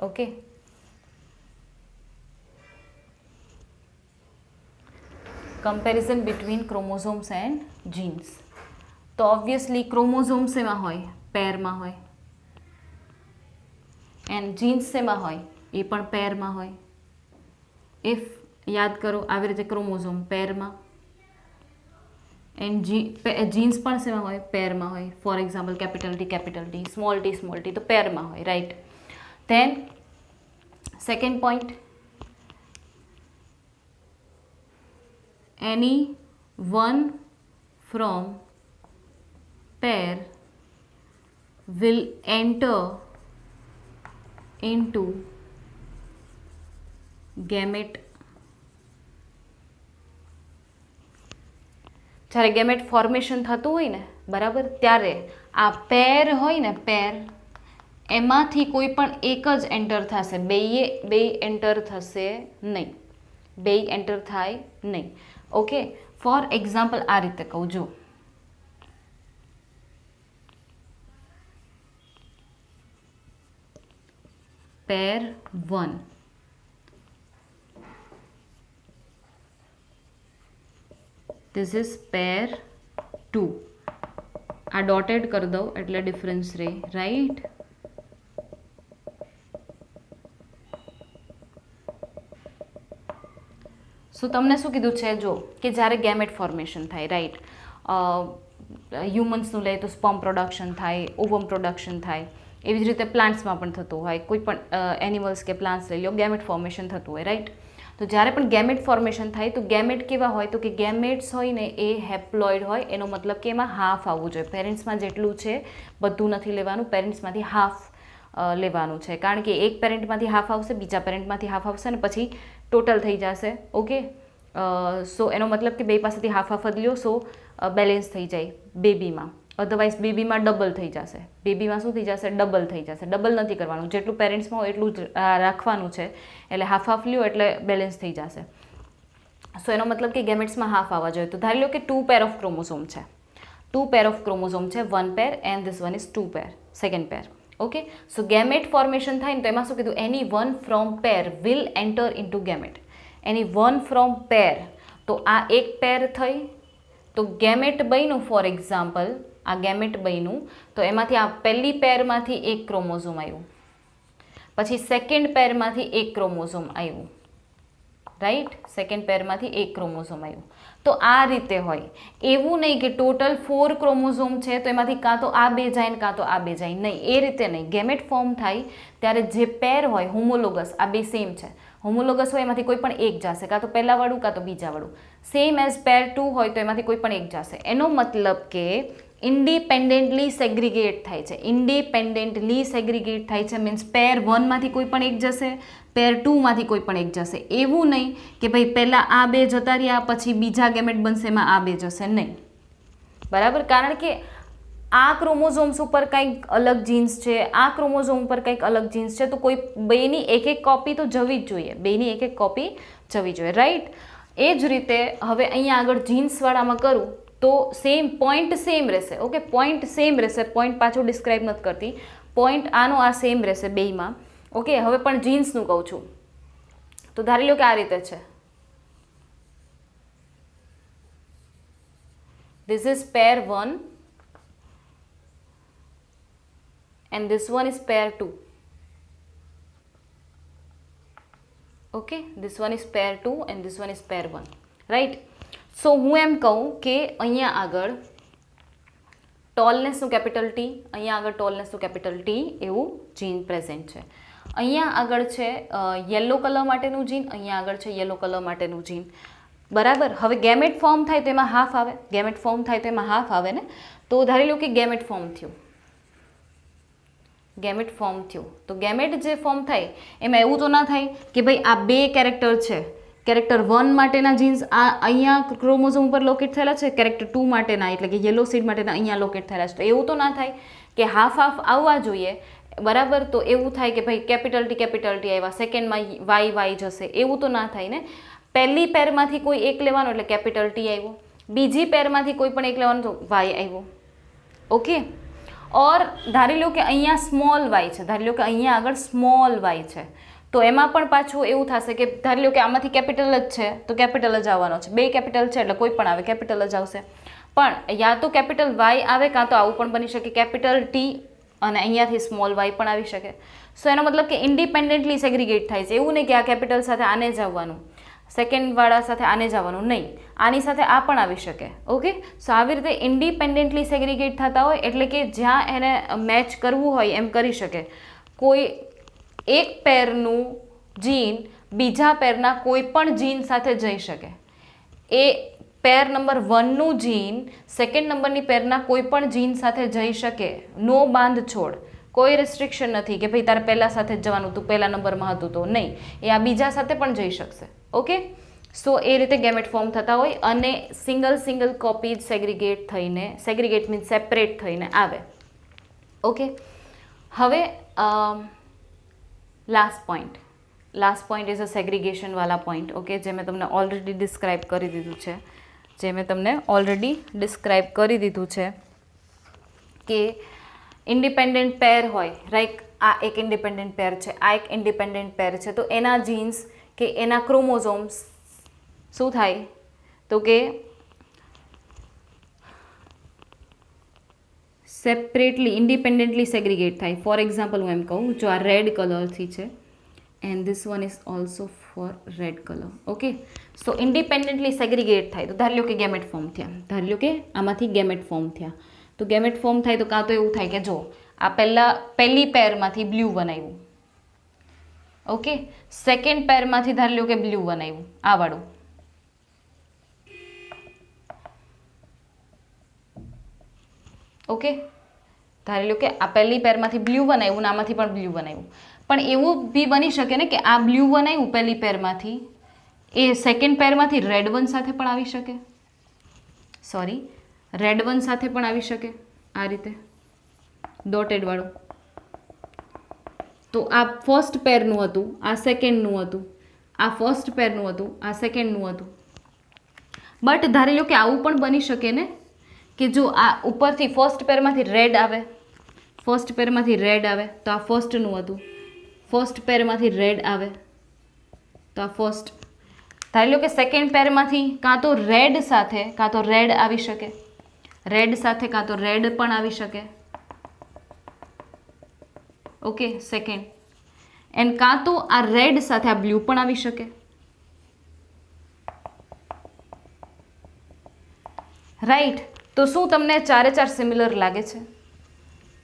Okay, comparison between chromosomes and genes. તો ઓબ્વિયસલી ક્રોમોઝોમ્સ એમાં હોય? પેરમાં હોય. એન્ડ જીન્સ એમાં હોય? એ પણ પેરમાં હોય. ઇફ યાદ કરો આવી રીતે ક્રોમોઝોમ પેરમાં એન્ડ જીન્સ પણ શેમાં હોય? પેરમાં હોય. For example capital T, small T, તો પેરમાં હોય, right. Than second point, any one from pair will enter into gamete. જ્યારે ગેમેટ ફોર્મેશન થતું હોય ને, બરાબર, ત્યારે આ પેર હોય ને, પેર એમાંથી કોઈ પણ એક જ એન્ટર થશે, બે એન્ટર થશે નહીં, બે એન્ટર થાય નહીં. ઓકે, ફોર એક્ઝામ્પલ આ રીતે કહું, જો pair 1, this is pair 2, આ ડોટેડ કરી દઉં એટલે ડિફરન્સ રહે, રાઈટ. સો તમને શું કીધું છે, જો કે જ્યારે ગેમેટ ફોર્મેશન થાય, રાઈટ, હ્યુમન્સનું લે તો સ્પર્મ પ્રોડક્શન થાય, ઓવમ પ્રોડક્શન થાય, એવી જ રીતે પ્લાન્ટ્સમાં પણ થતું હોય, કોઈ પણ એનિમલ્સ કે પ્લાન્ટ્સ લઈ લો, ગેમેટ ફોર્મેશન થતું હોય, રાઈટ. તો જ્યારે પણ ગેમેટ ફોર્મેશન થાય તો ગેમેટ કેવા હોય, તો કે ગેમેટ્સ હોય ને એ હેપ્લોઇડ હોય, એનો મતલબ કે એમાં હાફ આવવું જોઈએ. પેરેન્ટ્સમાં જેટલું છે બધું નથી લેવાનું, પેરેન્ટ્સમાંથી હાફ લેવાનું છે, કારણ કે એક પેરેન્ટમાંથી હાફ આવશે, બીજા પેરેન્ટમાંથી હાફ આવશે ને પછી ટોટલ થઈ જશે. ઓકે, સો એનો મતલબ કે બે પાસેથી હાફ હાફ જ લ્યો, સો બેલેન્સ થઈ જાય બેબીમાં. અધરવાઇઝ બેબીમાં ડબલ થઈ જશે, બેબીમાં શું થઈ જશે, ડબલ થઈ જશે. ડબલ નથી કરવાનું, જેટલું પેરેન્ટ્સમાં હોય એટલું જ રાખવાનું છે, એટલે હાફ હાફ લ્યો એટલે બેલેન્સ થઈ જશે. સો એનો મતલબ કે ગેમેટ્સમાં હાફ આવવા જોઈએ. તો ધારી લો કે 2 પેર ઓફ ક્રોમોઝોમ છે, 2 પેર ઓફ ક્રોમોઝોમ છે, 1 pair and this one is 2 pair, second pair. Okay, so gamete formation થાય ને તો એમાં શું કીધું, any one from pair will enter into gamete. Any one from pair, તો આ એક પેર થઈ, તો ગેમેટ બન્યું. ફોર એક્ઝામ્પલ આ ગેમેટ બન્યું, તો એમાંથી આ પહેલી પેરમાંથી એક ક્રોમોઝોમ આવ્યું, પછી સેકન્ડ પેરમાંથી એક ક્રોમોઝોમ આવ્યું, રાઈટ, સેકન્ડ પેરમાંથી એક ક્રોમોઝોમ આવ્યું. તો આ રીતે હોય, એવું નહીં કે ટોટલ 4 ક્રોમોઝોમ છે તો એમાંથી કાં તો આ બે જાય ને કાં તો આ બે જાય, નહીં, એ રીતે નહીં. ગેમેટ ફોર્મ થાય ત્યારે જે પેર હોય હોમોલોગસ, આ બે સેમ છે, હોમોલોગસ હોય એમાંથી કોઈ પણ એક જશે, કાં તો પહેલાવાળું કાં તો બીજાવાળું. સેમ એઝ પેર 2 હોય તો એમાંથી કોઈ પણ એક જશે. એનો મતલબ કે ઇન્ડિપેન્ડન્ટલી સેગ્રીગેટ થાય છે. ઇન્ડિપેન્ડન્ટલી સેગ્રીગેટ થાય છે મીન્સ પેર 1 માંથી કોઈ પણ એક જશે, પેર 2 માંથી કોઈ પણ એક જશે. એવું નહીં કે ભાઈ પહેલાં આ બે જતા રહ્યા પછી બીજા ગેમેટ બનશે એમાં આ બે જશે, નહીં, બરાબર. કારણ કે આ ક્રોમોઝોમ્સ ઉપર કંઈક અલગ જીન્સ છે, આ ક્રોમોઝોમ ઉપર કંઈક અલગ જીન્સ છે, તો કોઈ બેની એક એક કોપી તો જવી જ જોઈએ, બેની એક એક કોપી જવી જોઈએ, રાઈટ. એ જ રીતે હવે અહીંયા આગળ જીન્સવાળામાં કરું તો સેમ પોઈન્ટ સેમ રહેશે. ઓકે, પોઈન્ટ સેમ રહેશે, પોઈન્ટ પાછું ડિસ્ક્રાઇબ નથી કરતી, પોઈન્ટ આનો આ સેમ રહેશે બેયમાં. ઓકે, હવે પણ જીન્સનું કહું છું, તો ધારી લો કે આ રીતે છે, this is pair 1 and this one is pair 2. Okay, this one is pair 2 and this one is pair 1, right. સો હું એમ કહું કે અહીંયા આગળ ટોલનેસનું કેપિટલ ટી, અહીંયા આગળ ટોલનેસનું કેપિટલ ટી એવું જીન પ્રેઝન્ટ છે. અહીંયા આગળ છે યલો કલર માટેનું જીન, અહીંયા આગળ છે યલો કલર માટેનું જીન, બરાબર. હવે ગેમેટ ફોર્મ થાય તો એમાં હાફ આવે, ગેમેટ ફોર્મ થાય તો એમાં હાફ આવે ને. તો ધારી લો કે ગેમેટ ફોર્મ થયું, ગેમેટ ફોર્મ થયું, તો ગેમેટ જે ફોર્મ થાય એમાં એવું તો ના થાય કે ભાઈ આ બે કેરેક્ટર છે, કેરેક્ટર 1 માટેના જીન્સ આ અહીંયા ક્રોમોઝોમ ઉપર લોકેટ થયેલા છે, કેરેક્ટર 2 માટેના એટલે કે યલો સીડ માટેના અહીંયા લોકેટ થયેલા છે. તો એવું તો ના થાય કે હાફ હાફ આવવા જોઈએ, બરાબર. તો એવું થાય કે ભાઈ કેપિટલ ટી આવ્યા, સેકન્ડમાં વાય જશે, એવું તો ના થાય ને. પહેલી પેરમાંથી કોઈ એક લેવાનો એટલે કેપિટલ ટી આવ્યો, બીજી પેરમાંથી કોઈ પણ એક લેવાનો તો વાય આવ્યો. ઓકે, ઓર ધારી લો કે અહીંયા સ્મોલ વાય છે, ધારી લો કે અહીંયા આગળ સ્મોલ વાય છે, તો એમાં પણ પાછું એવું થશે કે ધારી લો કે આમાંથી કેપિટલ જ છે તો કેપિટલ જ આવવાનો છે, બે કેપિટલ છે એટલે કોઈ પણ આવે કેપિટલ જ આવશે. પણ યા તો કેપિટલ વાય આવે કાં તો આવું પણ બની શકે કેપિટલ ટી અને અહીંયાથી સ્મોલ વાય પણ આવી શકે. સો એનો મતલબ કે ઇન્ડિપેન્ડન્ટલી સેગ્રીગેટ થાય છે, એવું નહીં કે આ કેપિટલ સાથે આને જ આવવાનું, સેકન્ડવાળા સાથે આને જ આવવાનું, નહીં, આની સાથે આ પણ આવી શકે. ઓકે, સો આવી રીતે ઇન્ડિપેન્ડન્ટલી સેગ્રીગેટ થતા હોય એટલે કે જ્યાં એને મેચ કરવું હોય એમ કરી શકે. કોઈ એક પેરનું જીન બીજા પેરના કોઈ પણ જીન સાથે જઈ શકે. એ પેર નંબર 1નું જીન સેકન્ડ નંબરની પેરના કોઈ પણ જીન સાથે જઈ શકે, નો બાંધ છોડ, કોઈ રેસ્ટ્રિક્શન નથી કે ભાઈ તારે પહેલાં સાથે જ જવાનું, તું પહેલા નંબરમાં હતું તો નહીં, એ આ બીજા સાથે પણ જઈ શકશે. ઓકે, સો એ રીતે ગેમેટ ફોર્મ થતા હોય અને સિંગલ કોપી સેગ્રીગેટ થઈને, સેગ્રીગેટ મીન્સ સેપરેટ થઈને આવે. ઓકે, હવે લાસ્ટ પોઈન્ટ ઇઝ અ સેગ્રીગેશનવાળા પોઈન્ટ. ઓકે, જે મેં તમને ઓલરેડી ડિસ્ક્રાઇબ કરી દીધું છે, કે ઇન્ડિપેન્ડન્ટ પેર હોય, રાઈટ, આ એક ઇન્ડિપેન્ડન્ટ પેર છે, આ એક ઇન્ડિપેન્ડન્ટ પેર છે, તો એના જીન્સ કે એના ક્રોમોઝોમ્સ શું થાય તો કે સેપરેટલી ઇન્ડિપેન્ડન્ટલી સેગ્રીગેટ થાય. ફોર એક્ઝામ્પલ હું એમ કહું, જો આ રેડ કલરથી છે and this one is also for red colour. Okay, so independently segregate થાય તો ધારી લો કે ગેમેટ ફોર્મ થયા. ધારી લો કે આમાંથી ગેમેટ ફોર્મ થયા. તો ગેમેટ ફોર્મ થાય તો કાં તો એવું થાય કે જો આ પહેલી પેરમાંથી બ્લુ બનાવ્યું, ઓકે, સેકન્ડ પેરમાંથી ધારી લો કે બ્લુ બનાવ્યું, આ વાળું, ઓકે, ધારી લો કે આ પહેલી પેરમાંથી બ્લુ બનાવ્યું ને આમાંથી પણ બ્લુ બનાવ્યું. પણ એવું બી બની શકે ને કે આ બ્લુ બનાવ્યું પહેલી પેરમાંથી, એ સેકન્ડ પેરમાંથી રેડ વન સાથે પણ આવી શકે, સોરી રેડ વન સાથે પણ આવી શકે, આ રીતે ડોટેડ વાળું. તો આ ફર્સ્ટ પેરનું હતું, આ સેકન્ડનું હતું, આ ફર્સ્ટ પેરનું હતું, આ સેકન્ડનું હતું. બટ ધારી લો કે આવું પણ બની શકે ને કે જો આ ઉપરથી ફર્સ્ટ પેરમાંથી રેડ આવે, ફર્સ્ટ પેરમાંથી રેડ આવે તો આ ફર્સ્ટનું હતું, ફર્સ્ટ પેરમાંથી રેડ આવે તો આ ફર્સ્ટ. ધારી લો કે સેકન્ડ પેરમાંથી કાં તો રેડ સાથે કાં તો રેડ આવી શકે, રેડ સાથે કાં તો રેડ પણ આવી શકે, ઓકે, સેકન્ડ. એન્ડ કાં તો આ રેડ સાથે આ બ્લુ પણ આવી શકે, રાઈટ. તો શું તમને ચારે ચાર સિમિલર લાગે છે?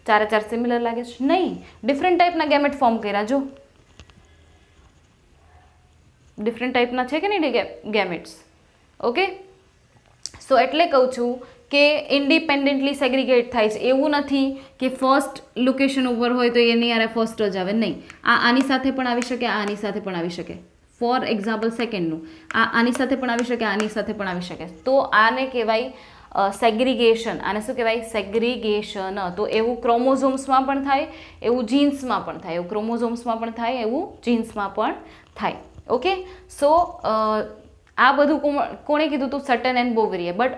ચારે ચાર સિમિલર લાગે છે? નહીં, ડિફરન્ટ ટાઈપના ગેમેટ ફોર્મ કર્યા. જો ડિફરન્ટ ટાઈપના છે કે નહીં ગેમેટ્સ, ઓકે. સો એટલે કહું છું કે ઇન્ડિપેન્ડન્ટલી સેગ્રીગેટ થાય છે. એવું નથી કે ફર્સ્ટ લોકેશન ઉપર હોય તો એની યારે ફર્સ્ટ જ આવે, નહીં. આ આની સાથે પણ આવી શકે, આ આની સાથે પણ આવી શકે. ફોર એક્ઝામ્પલ સેકન્ડનું આ આની સાથે પણ આવી શકે, આની સાથે પણ આવી શકે. તો આને કહેવાય સેગ્રીગેશન. આને શું કહેવાય? સેગ્રીગેશન. તો એવું ક્રોમોઝોમ્સમાં પણ થાય, એવું જીન્સમાં પણ થાય, એવું ક્રોમોઝોમ્સમાં પણ થાય, એવું જીન્સમાં પણ થાય, ઓકે. સો આ બધું કોણે કીધું હતું? સટન એન્ડ બોવરીએ. બટ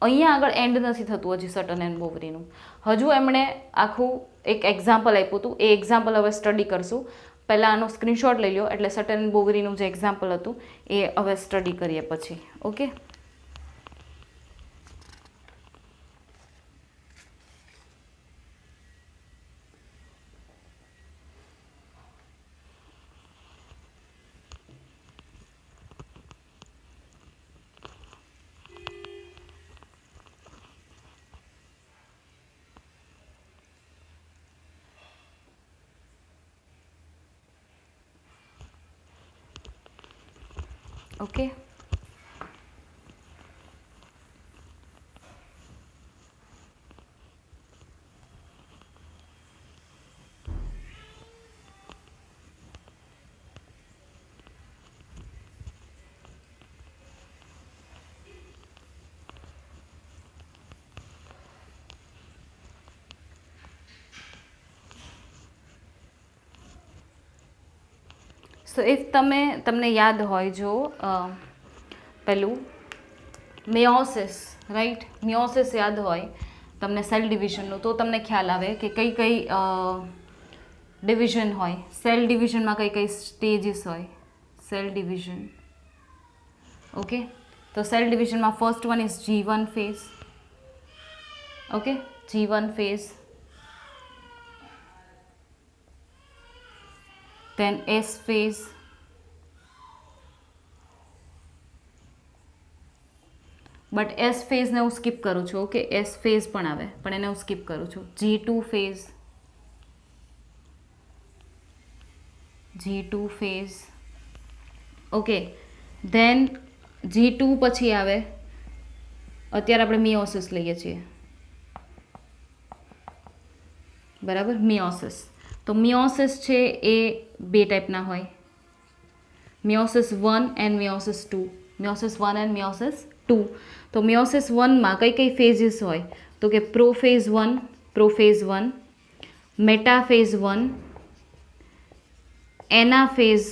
અહીંયા આગળ એન્ડ નથી થતું હજી સટન એન્ડ બોવરીનું. હજુ એમણે આખું એક એક્ઝામ્પલ આપ્યું હતું, એ એક્ઝામ્પલ હવે સ્ટડી કરશું. પહેલાં આનો સ્ક્રીનશોટ લઈ લો, એટલે સટન એન્ડ બોવરીનું જે એક્ઝામ્પલ હતું એ હવે સ્ટડી કરીએ પછી, ઓકે. ઓકે, સો ઇફ તમને યાદ હોય, જો પેલું મિયોસિસ, રાઈટ, મિયોસિસ યાદ હોય તમને સેલ ડિવિઝનનું, તો તમને ખ્યાલ આવે કે કઈ કઈ ડિવિઝન હોય. સેલ ડિવિઝનમાં કઈ કઈ સ્ટેજીસ હોય? Cell division, okay. તો સેલ ડિવિઝનમાં first one is G1 phase, okay, G1 phase. then S phase, but S ફેઝને હું સ્કીપ કરું છું, ઓકે. S ફેઝ પણ આવે પણ એને હું સ્કીપ કરું છું. G2 phase, G2 phase, okay. Than G2 પછી આવે, અત્યારે આપણે મિયોસિસ લઈએ છીએ, બરાબર, મિયોસિસ. તો મિયોસિસ છે એ બે ટાઈપના હોય, miosis 1 and miosis 2, miosis 1 and miosis 2. તો મિયોસિસ 1માં કઈ કઈ ફેઝિસ હોય? તો કે પ્રોફેઝ 1, પ્રોફેઝ 1, મેટાફેઝ 1, એનાફેઝ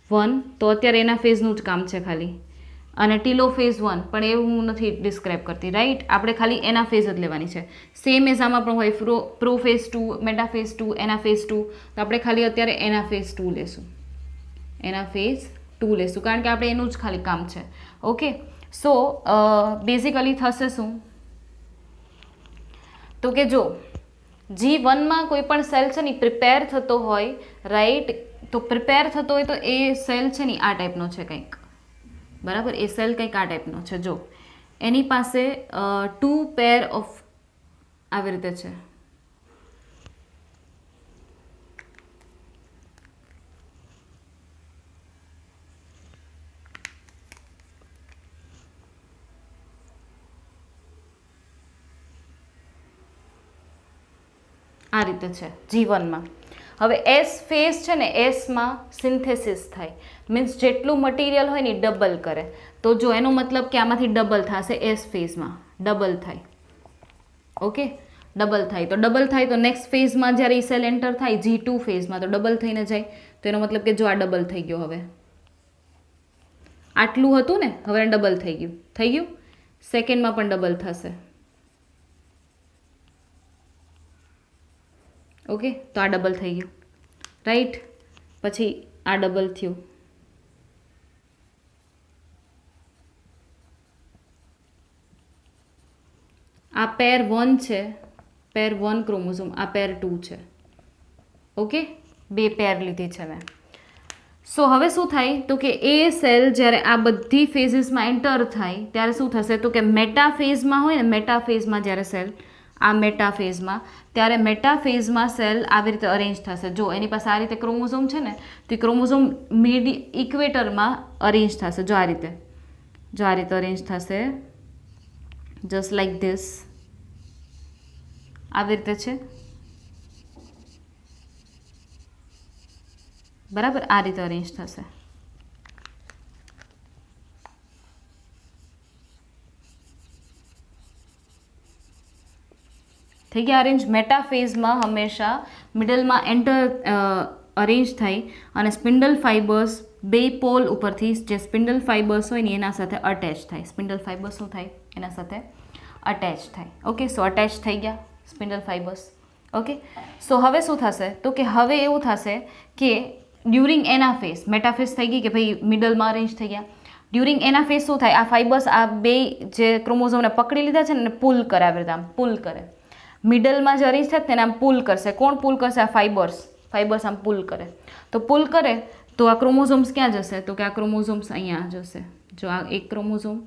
1. તો અત્યારે એનાફેઝનું જ કામ છે ખાલી, અને ટીલોફેઝ 1 પણ એ હું નથી ડિસ્ક્રાઇબ કરતી, રાઈટ. આપણે ખાલી એનાફેઝ જ લેવાની છે. સેમ એઝ આમાં પણ હોય પ્રોફેઝ 2, મેટાફેઝ 2, એનાફેઝ 2. તો આપણે ખાલી અત્યારે એનાફેઝ 2 લેશું, એનાફેઝ 2 લેશું, કારણ કે આપણે એનું જ ખાલી કામ છે, ઓકે. સો બેઝિકલી થશે શું? તો કે જો G1 કોઈ પણ સેલ છે ને પ્રિપેર થતો હોય, રાઈટ, તો પ્રિપેર થતો હોય તો એ સેલ છે ને આ ટાઈપનો છે કંઈક, બરાબર, એ સેલ કંઈક આ ટાઈપનો છે. જો એની પાસે 2 પેર ઓફ આવી રીતે છે, આ રીતે છે G1. હવે S ફેઝ છે ને, એસમાં સિન્થેસિસ થાય, મીન્સ જેટલું મટીરિયલ હોય ને ડબલ કરે. તો જો એનો મતલબ કે આમાંથી ડબલ થશે, એસ ફેઝમાં ડબલ થાય. ઓકે, ડબલ થાય તો નેક્સ્ટ ફેઝમાં જ્યારે ઈ સેલ એન્ટર થાય G2 ફેઝમાં તો ડબલ થઈને જાય. તો એનો મતલબ કે જો આ ડબલ થઈ ગયો, હવે આટલું હતું ને, હવે ડબલ થઈ ગયું. સેકન્ડમાં પણ ડબલ થશે. ઓકે, તો આ ડબલ થઈ ગયું, રાઈટ. પછી આ ડબલ થયું, આ પેર 1 છે, પેર 1 ક્રોમોઝોમ, આ પેર 2 છે. ઓકે, 2 પેર લીધી છે મેં. સો હવે શું થાય તો કે એ સેલ જ્યારે આ બધી ફેઝીસમાં એન્ટર થાય ત્યારે શું થશે તો કે મેટાફેઝમાં હોય ને, મેટાફેઝમાં જ્યારે સેલ આ મેટાફેઝમાં, ત્યારે મેટાફેઝમાં સેલ આવી રીતે અરેન્જ થશે. જો એની પાસે આ રીતે ક્રોમોઝોમ છે ને, તો ક્રોમોઝોમ ઇક્વેટરમાં અરેન્જ થશે. જો આ રીતે અરેન્જ થશે, જસ્ટ લાઈક ધીસ, આવી રીતે છે, બરાબર, આ રીતે અરેન્જ થશે. થઈ ગયા અરેન્જ. મેટાફેઝમાં હંમેશા મિડલમાં અરેન્જ થાય અને સ્પિન્ડલ ફાઇબર્સ 2 પોલ ઉપરથી જે સ્પિન્ડલ ફાઇબર્સ હોય ને એના સાથે અટેચ થાય. સ્પિન્ડલ ફાઇબર્સ શું થાય, એના સાથે અટેચ થાય. ઓકે, સો અટેચ થઈ ગયા સ્પિન્ડલ ફાઇબર્સ. ઓકે, સો હવે શું થશે તો કે હવે એવું થશે કે ડ્યુરિંગ એના ફેઝ, મેટાફેઝ થઈ ગઈ કે ભાઈ મિડલમાં અરેન્જ થઈ ગયા. ડ્યુરિંગ એના ફેઝ શું થાય, આ ફાઇબર્સ આ 2 જે ક્રોમોઝોમને પકડી લીધા છે ને પુલ કરે, આવી રીતે આમ પુલ કરે. મિડલમાં જે અરેન્જ થાય તેને આમ પુલ કરશે. કોણ પુલ કરશે? આ ફાઇબર્સ આમ પુલ કરે. તો પુલ કરે તો આ ક્રોમોઝોમ્સ ક્યાં જશે તો કે આ ક્રોમોઝોમ્સ અહીંયા જશે. જો આ એક ક્રોમોઝોમ,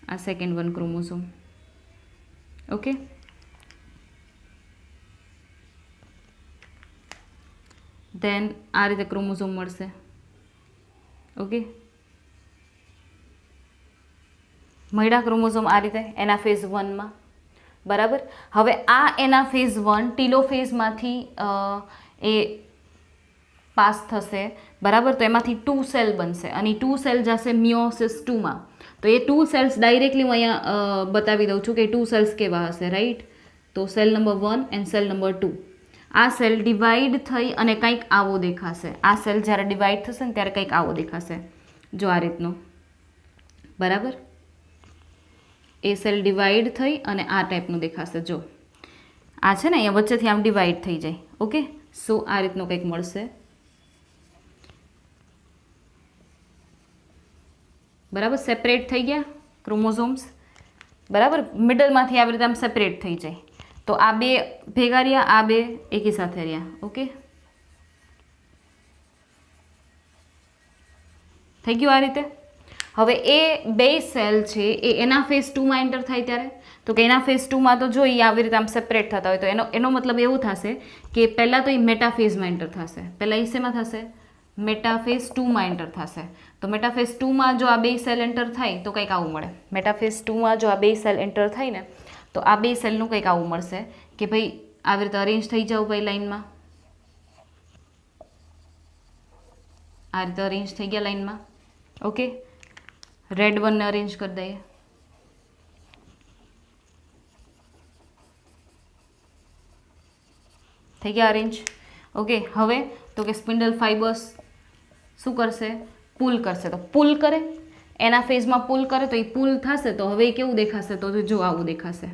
આ સેકન્ડ 1 ક્રોમોઝોમ. ઓકે, દેન આ રીતે ક્રોમોઝોમ મળશે. ઓકે, મળ્યા ક્રોમોઝોમ આ રીતે એના ફેઝ 1માં, બરાબર. હવે આ એના ફેઝ 1 ટીલોફેઝમાંથી એ પાસ થશે, બરાબર. તો એમાંથી 2 સેલ બનશે અને 2 સેલ જશે મિયોસિસ 2માં. તો એ 2 સેલ્સ ડાયરેક્ટલી હું અહીંયા બતાવી દઉં છું કે 2 સેલ્સ કેવા હશે, રાઈટ. તો cell number 1 and cell number 2. આ સેલ ડિવાઈડ થઈ અને કંઈક આવો દેખાશે. આ સેલ જ્યારે ડિવાઈડ થશે ને ત્યારે કંઈક આવો દેખાશે, જો આ રીતનો, બરાબર. એ સેલ ડિવાઈડ થઈ અને આ ટાઈપનું દેખાશે. જો આ છે ને અહીંયા વચ્ચેથી આમ ડિવાઈડ થઈ જાય. ઓકે, સો આ રીતનું કંઈક મળશે, બરાબર. સેપરેટ થઈ ગયા ક્રોમોઝોમ્સ, બરાબર. મિડલમાંથી આવી રીતે આમ સેપરેટ થઈ જાય. તો આ 2 ભેગા રહ્યા, આ 2 એકી સાથે રહ્યા. ઓકે, થઈ ગયું આ રીતે. હવે એ 2 સેલ છે એ એના ફેઝ 2માં એન્ટર થાય ત્યારે, તો કે એના ફેઝ 2માં તો જો એ આવી રીતે આમ સેપરેટ થતા હોય તો એનો મતલબ એવું થશે કે પહેલાં તો એ મેટાફેઝમાં એન્ટર થશે. પહેલાં એ શેમાં થશે? મેટાફેઝ 2માં એન્ટર થશે. તો મેટાફેઝ 2માં જો આ 2 સેલ એન્ટર થાય તો કંઈક આવું મળે. મેટાફેઝ 2માં જો આ 2 સેલ એન્ટર થાય ને તો આ 2 સેલનું કંઈક આવું મળશે કે ભાઈ આવી રીતે અરેન્જ થઈ જાવ ભાઈ લાઈનમાં, આ રીતે અરેન્જ થઈ ગયા લાઈનમાં. ઓકે, રેડ 1ને અરેન્જ કરી દઈએ. થઈ ગયા અરેન્જ. ઓકે, હવે તો કે સ્પિન્ડલ ફાઇબર્સ શું કરશે? પુલ કરશે. તો પુલ કરે, એના ફેઝમાં પુલ કરે તો એ પુલ થશે તો હવે કેવું દેખાશે તો જો આવું દેખાશે.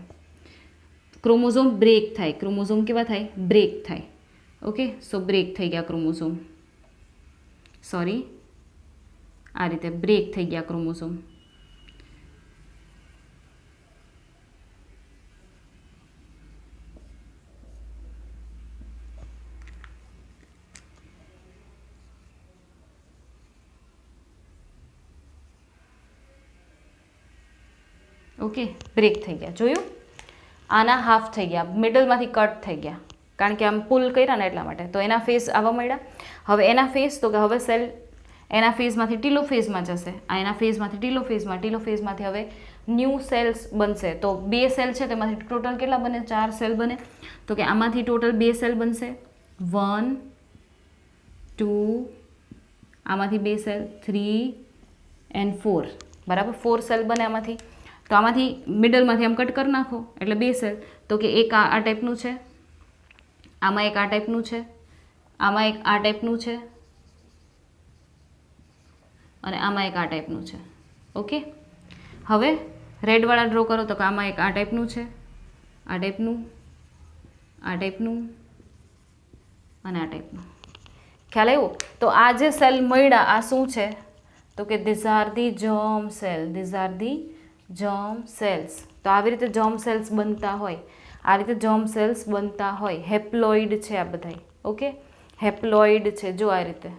ક્રોમોઝોમ બ્રેક થાય. ક્રોમોઝોમ કેવા થાય? બ્રેક થાય. ઓકે, સો બ્રેક થઈ ગયા ક્રોમોઝોમ, સોરી, આ રીતે બ્રેક થઈ ગયા ક્રોમોઝોમ. ઓકે, બ્રેક થઈ ગયા, જોયું? આના હાફ થઈ ગયા, મિડલમાંથી કટ થઈ ગયા, કારણ કે આમ પુલ કર્યા ને એટલા માટે. તો એના ફેસ આવવા મળ્યા. હવે એના ફેસ તો કે હવે સેલ એના ફેઝમાંથી ટીલો ફેઝમાં જશે, આ એના ફેઝમાંથી ટીલો ફેઝમાંથી હવે ન્યૂ સેલ્સ બનશે. તો 2 સેલ છે તેમાંથી ટોટલ કેટલા બને? 4 સેલ બને. તો કે આમાંથી ટોટલ 2 સેલ બનશે, 1 2, આમાંથી 2 સેલ 3 and 4, બરાબર? 4 સેલ બને આમાંથી. તો આમાંથી મિડલમાંથી આમ કટ કરી નાખો એટલે 2 સેલ. તો કે એક આ ટાઈપનું છે, આમાં એક આ ટાઈપનું છે, આમાં એક આ ટાઈપનું છે, અને આમાં એક આ ટાઈપનું છે. ઓકે, હવે રેડવાળા ડ્રો કરો. તો કે આમાં એક આ ટાઈપનું છે, આ ટાઈપનું, આ ટાઈપનું અને આ ટાઈપનું. ખ્યાલ આવ્યો? તો આ જે સેલ મળ્યા આ શું છે? તો કે these are the germ cell, these are the germ cells. તો આવી રીતે જર્મ સેલ્સ બનતા હોય, આ રીતે જર્મ સેલ્સ બનતા હોય. હેપ્લોઇડ છે આ બધાય. ઓકે, હેપ્લોઇડ છે, જો આ રીતે.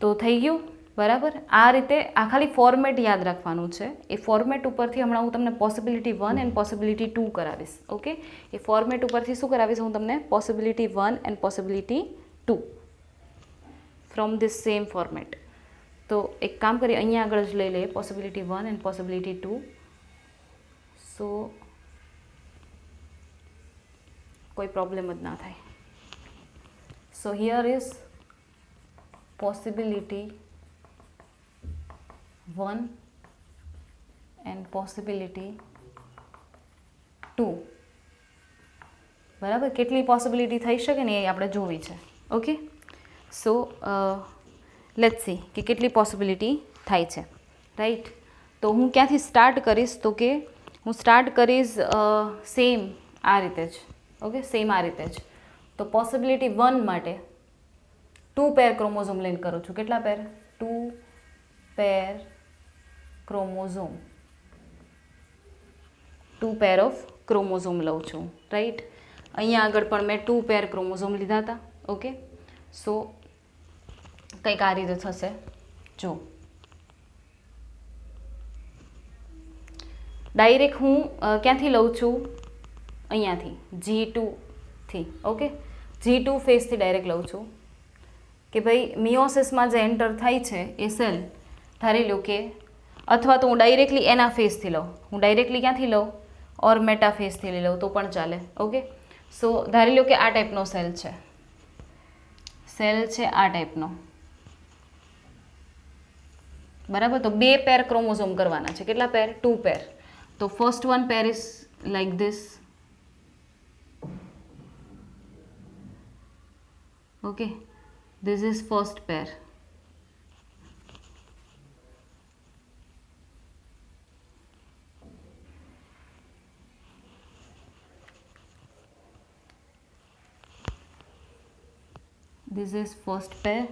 તો થઈ ગયું, બરાબર? આ રીતે આ ખાલી ફોર્મેટ યાદ રાખવાનું છે. એ ફોર્મેટ ઉપરથી હમણાં હું તમને પોસિબિલિટી 1 એન્ડ પોસિબિલિટી 2 કરાવીશ. ઓકે, એ ફોર્મેટ ઉપરથી શું કરાવીશ હું તમને? Possibility 1 and possibility 2 from this same format. તો એક કામ કરીએ, અહીંયા આગળ જ લઈ લઈએ પોસિબિલિટી 1 એન્ડ પોસિબિલિટી 2. સો કોઈ પ્રોબ્લેમ જ ના થાય. સો here is possibility 1 and possibility 2, બરાબર? કેટલી પોસિબિલિટી થઈ શકે ને એ આપણે જોવી છે. ઓકે, સો લેટ્સ સી કે કેટલી પોસિબિલિટી થાય છે, રાઈટ? તો હું ક્યાંથી સ્ટાર્ટ કરીશ? તો કે હું સ્ટાર્ટ કરીશ સેમ આ રીતે જ. ઓકે, સેમ આ રીતે જ. તો પોસિબિલિટી 1 માટે 2 પેર ક્રોમોઝોમ લઈને કરું છું. કેટલા પેર? 2 પેર ક્રોમોઝોમ, 2 પેર ઓફ ક્રોમોઝોમ લઉં છું, રાઈટ? અહીંયા આગળ પણ મેં 2 પેર ક્રોમોઝોમ લીધા હતા. ઓકે, સો કંઈક આ રીતે થશે. જો ડાયરેક્ટ હું ક્યાંથી લઉં છું? અહીંયાથી G2થી. ઓકે, G2 ફેઝથી ડાયરેક્ટ લઉં છું કે ભાઈ મિયોસિસમાં જે એન્ટર થાય છે એ સેલ, ધારી લો કે, અથવા તો હું ડાયરેક્ટલી એના ફેઝથી લઉં. હું ડાયરેક્ટલી ક્યાંથી લઉં? ઓર મેટા ફેઝથી લઈ લઉં તો પણ ચાલે. ઓકે, સો ધારી લો કે આ ટાઈપનો સેલ છે, સેલ છે આ ટાઈપનો, બરાબર? તો 2 પેર ક્રોમોઝોમ કરવાના છે. કેટલા પેર? 2 પેર. તો first one pair is like this. Okay, this is first pair. This is first pair.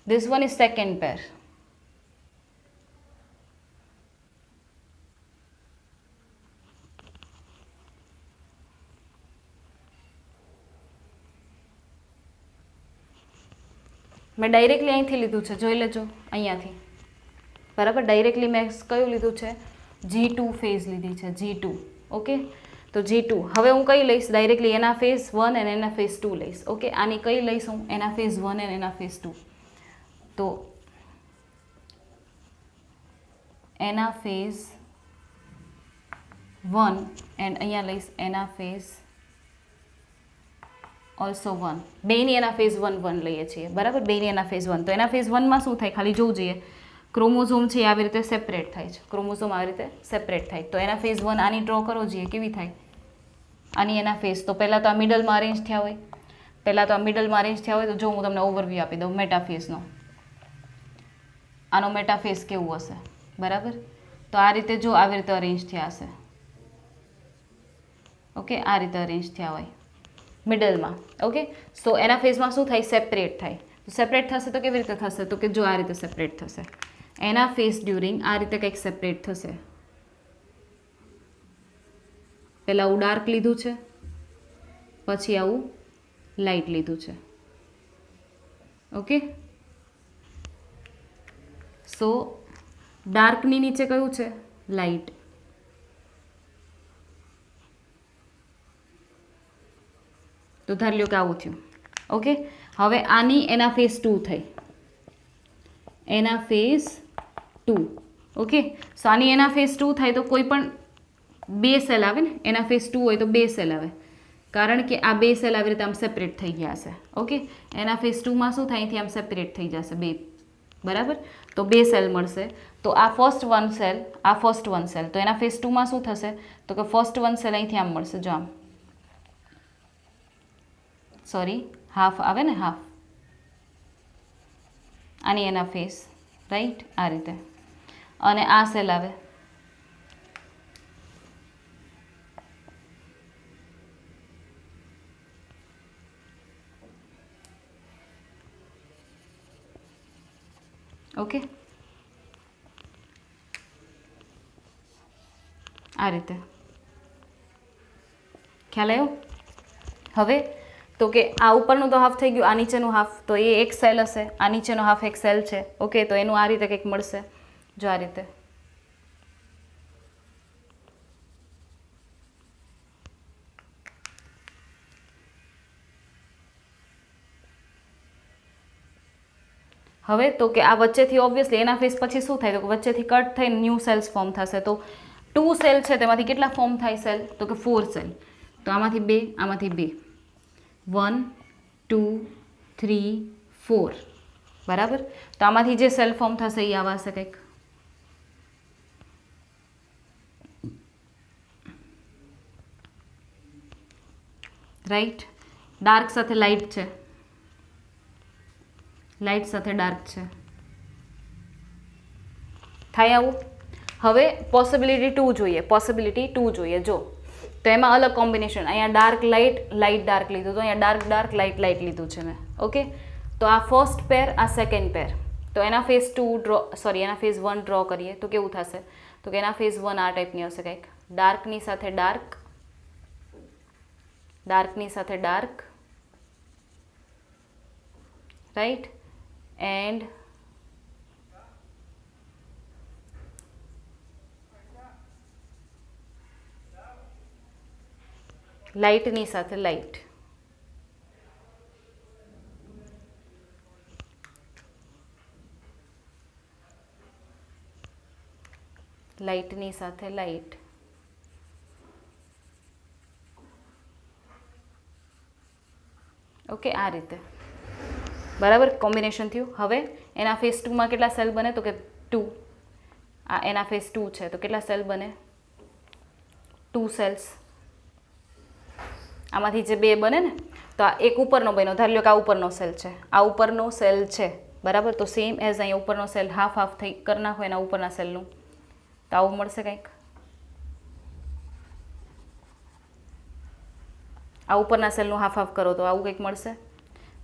This one is second pair. મેં ડાયરેક્ટલી અહીંથી લીધું છે, જોઈ લેજો અહીંયાથી, બરાબર? ડાયરેક્ટલી મેં કયું લીધું છે? G2 ફેઝ લીધી છે, G2. ઓકે, તો G2. હવે હું કઈ લઈશ? ડાયરેક્ટલી એના ફેઝ 1 અને એના ફેઝ 2 લઈશ. ઓકે, આની કઈ લઈશ હું? એના ફેઝ 1 અને એના ફેઝ 2. તો એના ફેઝ 1 એન્ડ અહીંયા લઈશ એના ફેઝ ઓલ્સો 1. બેની એના ફેઝ 1 1 લઈએ છીએ, બરાબર? બેની એના ફેઝ 1. તો એના ફેઝ 1માં શું થાય? ખાલી જોવું જોઈએ. ક્રોમોઝોમ છે એ આવી રીતે સેપરેટ થાય છે, ક્રોમોઝોમ આવી રીતે સેપરેટ થાય. તો એના ફેઝ 1 આની ડ્રો કરો જોઈએ, કેવી થાય? આની એના ફેઝ. તો પહેલાં તો આ મિડલમાં અરેન્જ થયા હોય, તો જો હું તમને ઓવરવ્યૂ આપી દઉં મેટાફેઝનો. આનો મેટાફેઝ કેવું હશે, બરાબર? તો આ રીતે જો આવી રીતે અરેન્જ થયા હશે. ઓકે, આ રીતે અરેન્જ થયા હોય મિડલમાં. ઓકે, સો એના ફેઝમાં શું થાય? સેપરેટ થાય. તો સેપરેટ થશે તો કેવી રીતે થશે? તો કે જો આ રીતે સેપરેટ થશે. એના ફેઝ ડ્યુરિંગ આ રીતે કંઈક સેપરેટ થશે. પહેલાં આવું ડાર્ક લીધું છે, પછી આવું લાઇટ લીધું છે. ઓકે, સો ડાર્કની નીચે કયું છે? લાઇટ. તો ધારી લો કે આવું થયું. ઓકે, હવે આની એના ફેઝ 2 થઈ, એના ફેઝ 2. ઓકે, સો આની એના ફેઝ 2 થાય તો કોઈ પણ 2 સેલ આવે ને, એના ફેઝ 2 હોય તો 2 સેલ આવે, કારણ કે આ 2 સેલ આવી રીતે આમ સેપરેટ થઈ ગયા હશે. ઓકે, એના ફેઝ 2માં શું થાય, અહીંથી આમ સેપરેટ થઈ જશે 2, બરાબર. તો 2 સેલ મળશે. તો આ ફર્સ્ટ 1 સેલ, આ ફર્સ્ટ 1 સેલ, તો એના ફેઝ 2માં શું થશે, તો કે ફર્સ્ટ 1 સેલ અહીંથી આમ મળશે, જો આમ, સોરી હાફ આવે ને, હાફ આની એના ફેઝ, રાઈટ, આ રીતે. અને આ સેલ આવે, ઓકે, આ રીતે. ખ્યાલ આવ્યો? હવે તો કે આ ઉપરનું તો હાફ થઈ ગયું, આ નીચેનું હાફ, તો એ એક સેલ હશે, આ નીચેનો હાફ એક સેલ છે. ઓકે, તો એનું આ રીતે કંઈક મળશે, જો આ રીતે. હવે તો કે આ વચ્ચેથી ઓબ્વિયસલી એના ફેઝ પછી શું થાય, તો કે વચ્ચેથી કટ થઈને ન્યૂ સેલ્સ ફોર્મ થશે. તો 2 સેલ છે તેમાંથી કેટલા ફોર્મ થાય સેલ, તો કે 4 સેલ. તો આમાંથી 2, આમાંથી 2, 1 2 3 4, બરાબર. તો આમાંથી જે સેલ ફોર્મ થશે એ આવા હશે કંઈક, રાઈટ. ડાર્ક સાથે લાઇટ છે, લાઇટ સાથે ડાર્ક છે, થાય આવું. હવે પોસિબિલિટી 2 જોઈએ, પોસિબિલિટી 2 જોઈએ. જો તો એમાં અલગ કોમ્બિનેશન, અહીંયા ડાર્ક લાઇટ, લાઇટ ડાર્ક લીધું, તો અહીંયા ડાર્ક ડાર્ક લાઇટ લાઇટ લીધું છે મેં. ઓકે, તો આ ફર્સ્ટ પેર, આ સેકન્ડ પેર, તો એના ફેઝ 2 ડ્રો, સોરી એના ફેઝ 1 ડ્રો કરીએ તો કેવું થશે, તો કે એના ફેઝ 1 આ ટાઈપની હશે કંઈક, ડાર્કની સાથે ડાર્ક, ડાર્કની સાથે ડાર્ક, રાઈટ. એન્ડ લાઇટની સાથે લાઇટ, લાઇટની સાથે લાઇટ. ઓકે, આ રીતે, બરાબર, કોમ્બિનેશન થયું. હવે એના ફેઝ 2માં કેટલા સેલ બને, તો કે 2. આ એના ફેઝ 2 છે તો કેટલા સેલ બને, 2 સેલ્સ. આમાંથી જે 2 બને ને, તો આ એક ઉપરનો બન્યો, ધારી લો કે આ ઉપરનો સેલ છે, આ ઉપરનો સેલ છે, બરાબર. તો સેમ એઝ અહીંયા ઉપરનો સેલ હાફ હાફ થઈ કરી નાખો એના ઉપરના સેલનું, તો આવું મળશે કંઈક. આ ઉપરના સેલનું હાફ હાફ કરો તો આવું કંઈક મળશે,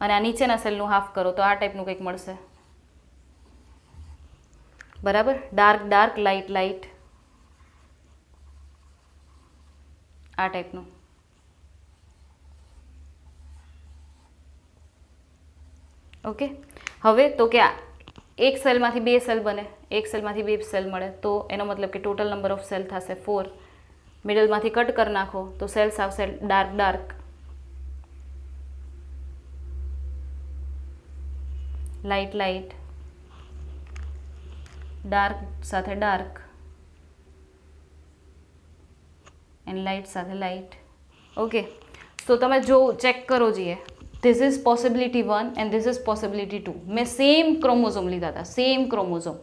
અને આ નીચેના સેલનું હાફ કરો તો આ ટાઈપનું કંઈક મળશે, બરાબર. ડાર્ક ડાર્ક, લાઇટ લાઇટ, આ ટાઈપનું. ઓકે, હવે તો કે એક સેલમાંથી 2 સેલ બને, એક સેલમાંથી 2 સેલ મળે, તો એનો મતલબ કે ટોટલ નંબર ઓફ સેલ થશે 4. મિડલમાંથી કટ કરી નાખો તો સેલ્સ આવશે dark dark, light light, dark સાથે ડાર્ક, એન્ડ લાઇટ સાથે લાઇટ. ઓકે, તો તમે જો ચેક કરો જોઈએ, this is possibility 1 and this is possibility 2. મેં સેમ ક્રોમોઝોમ લીધા હતા, સેમ ક્રોમોઝોમ.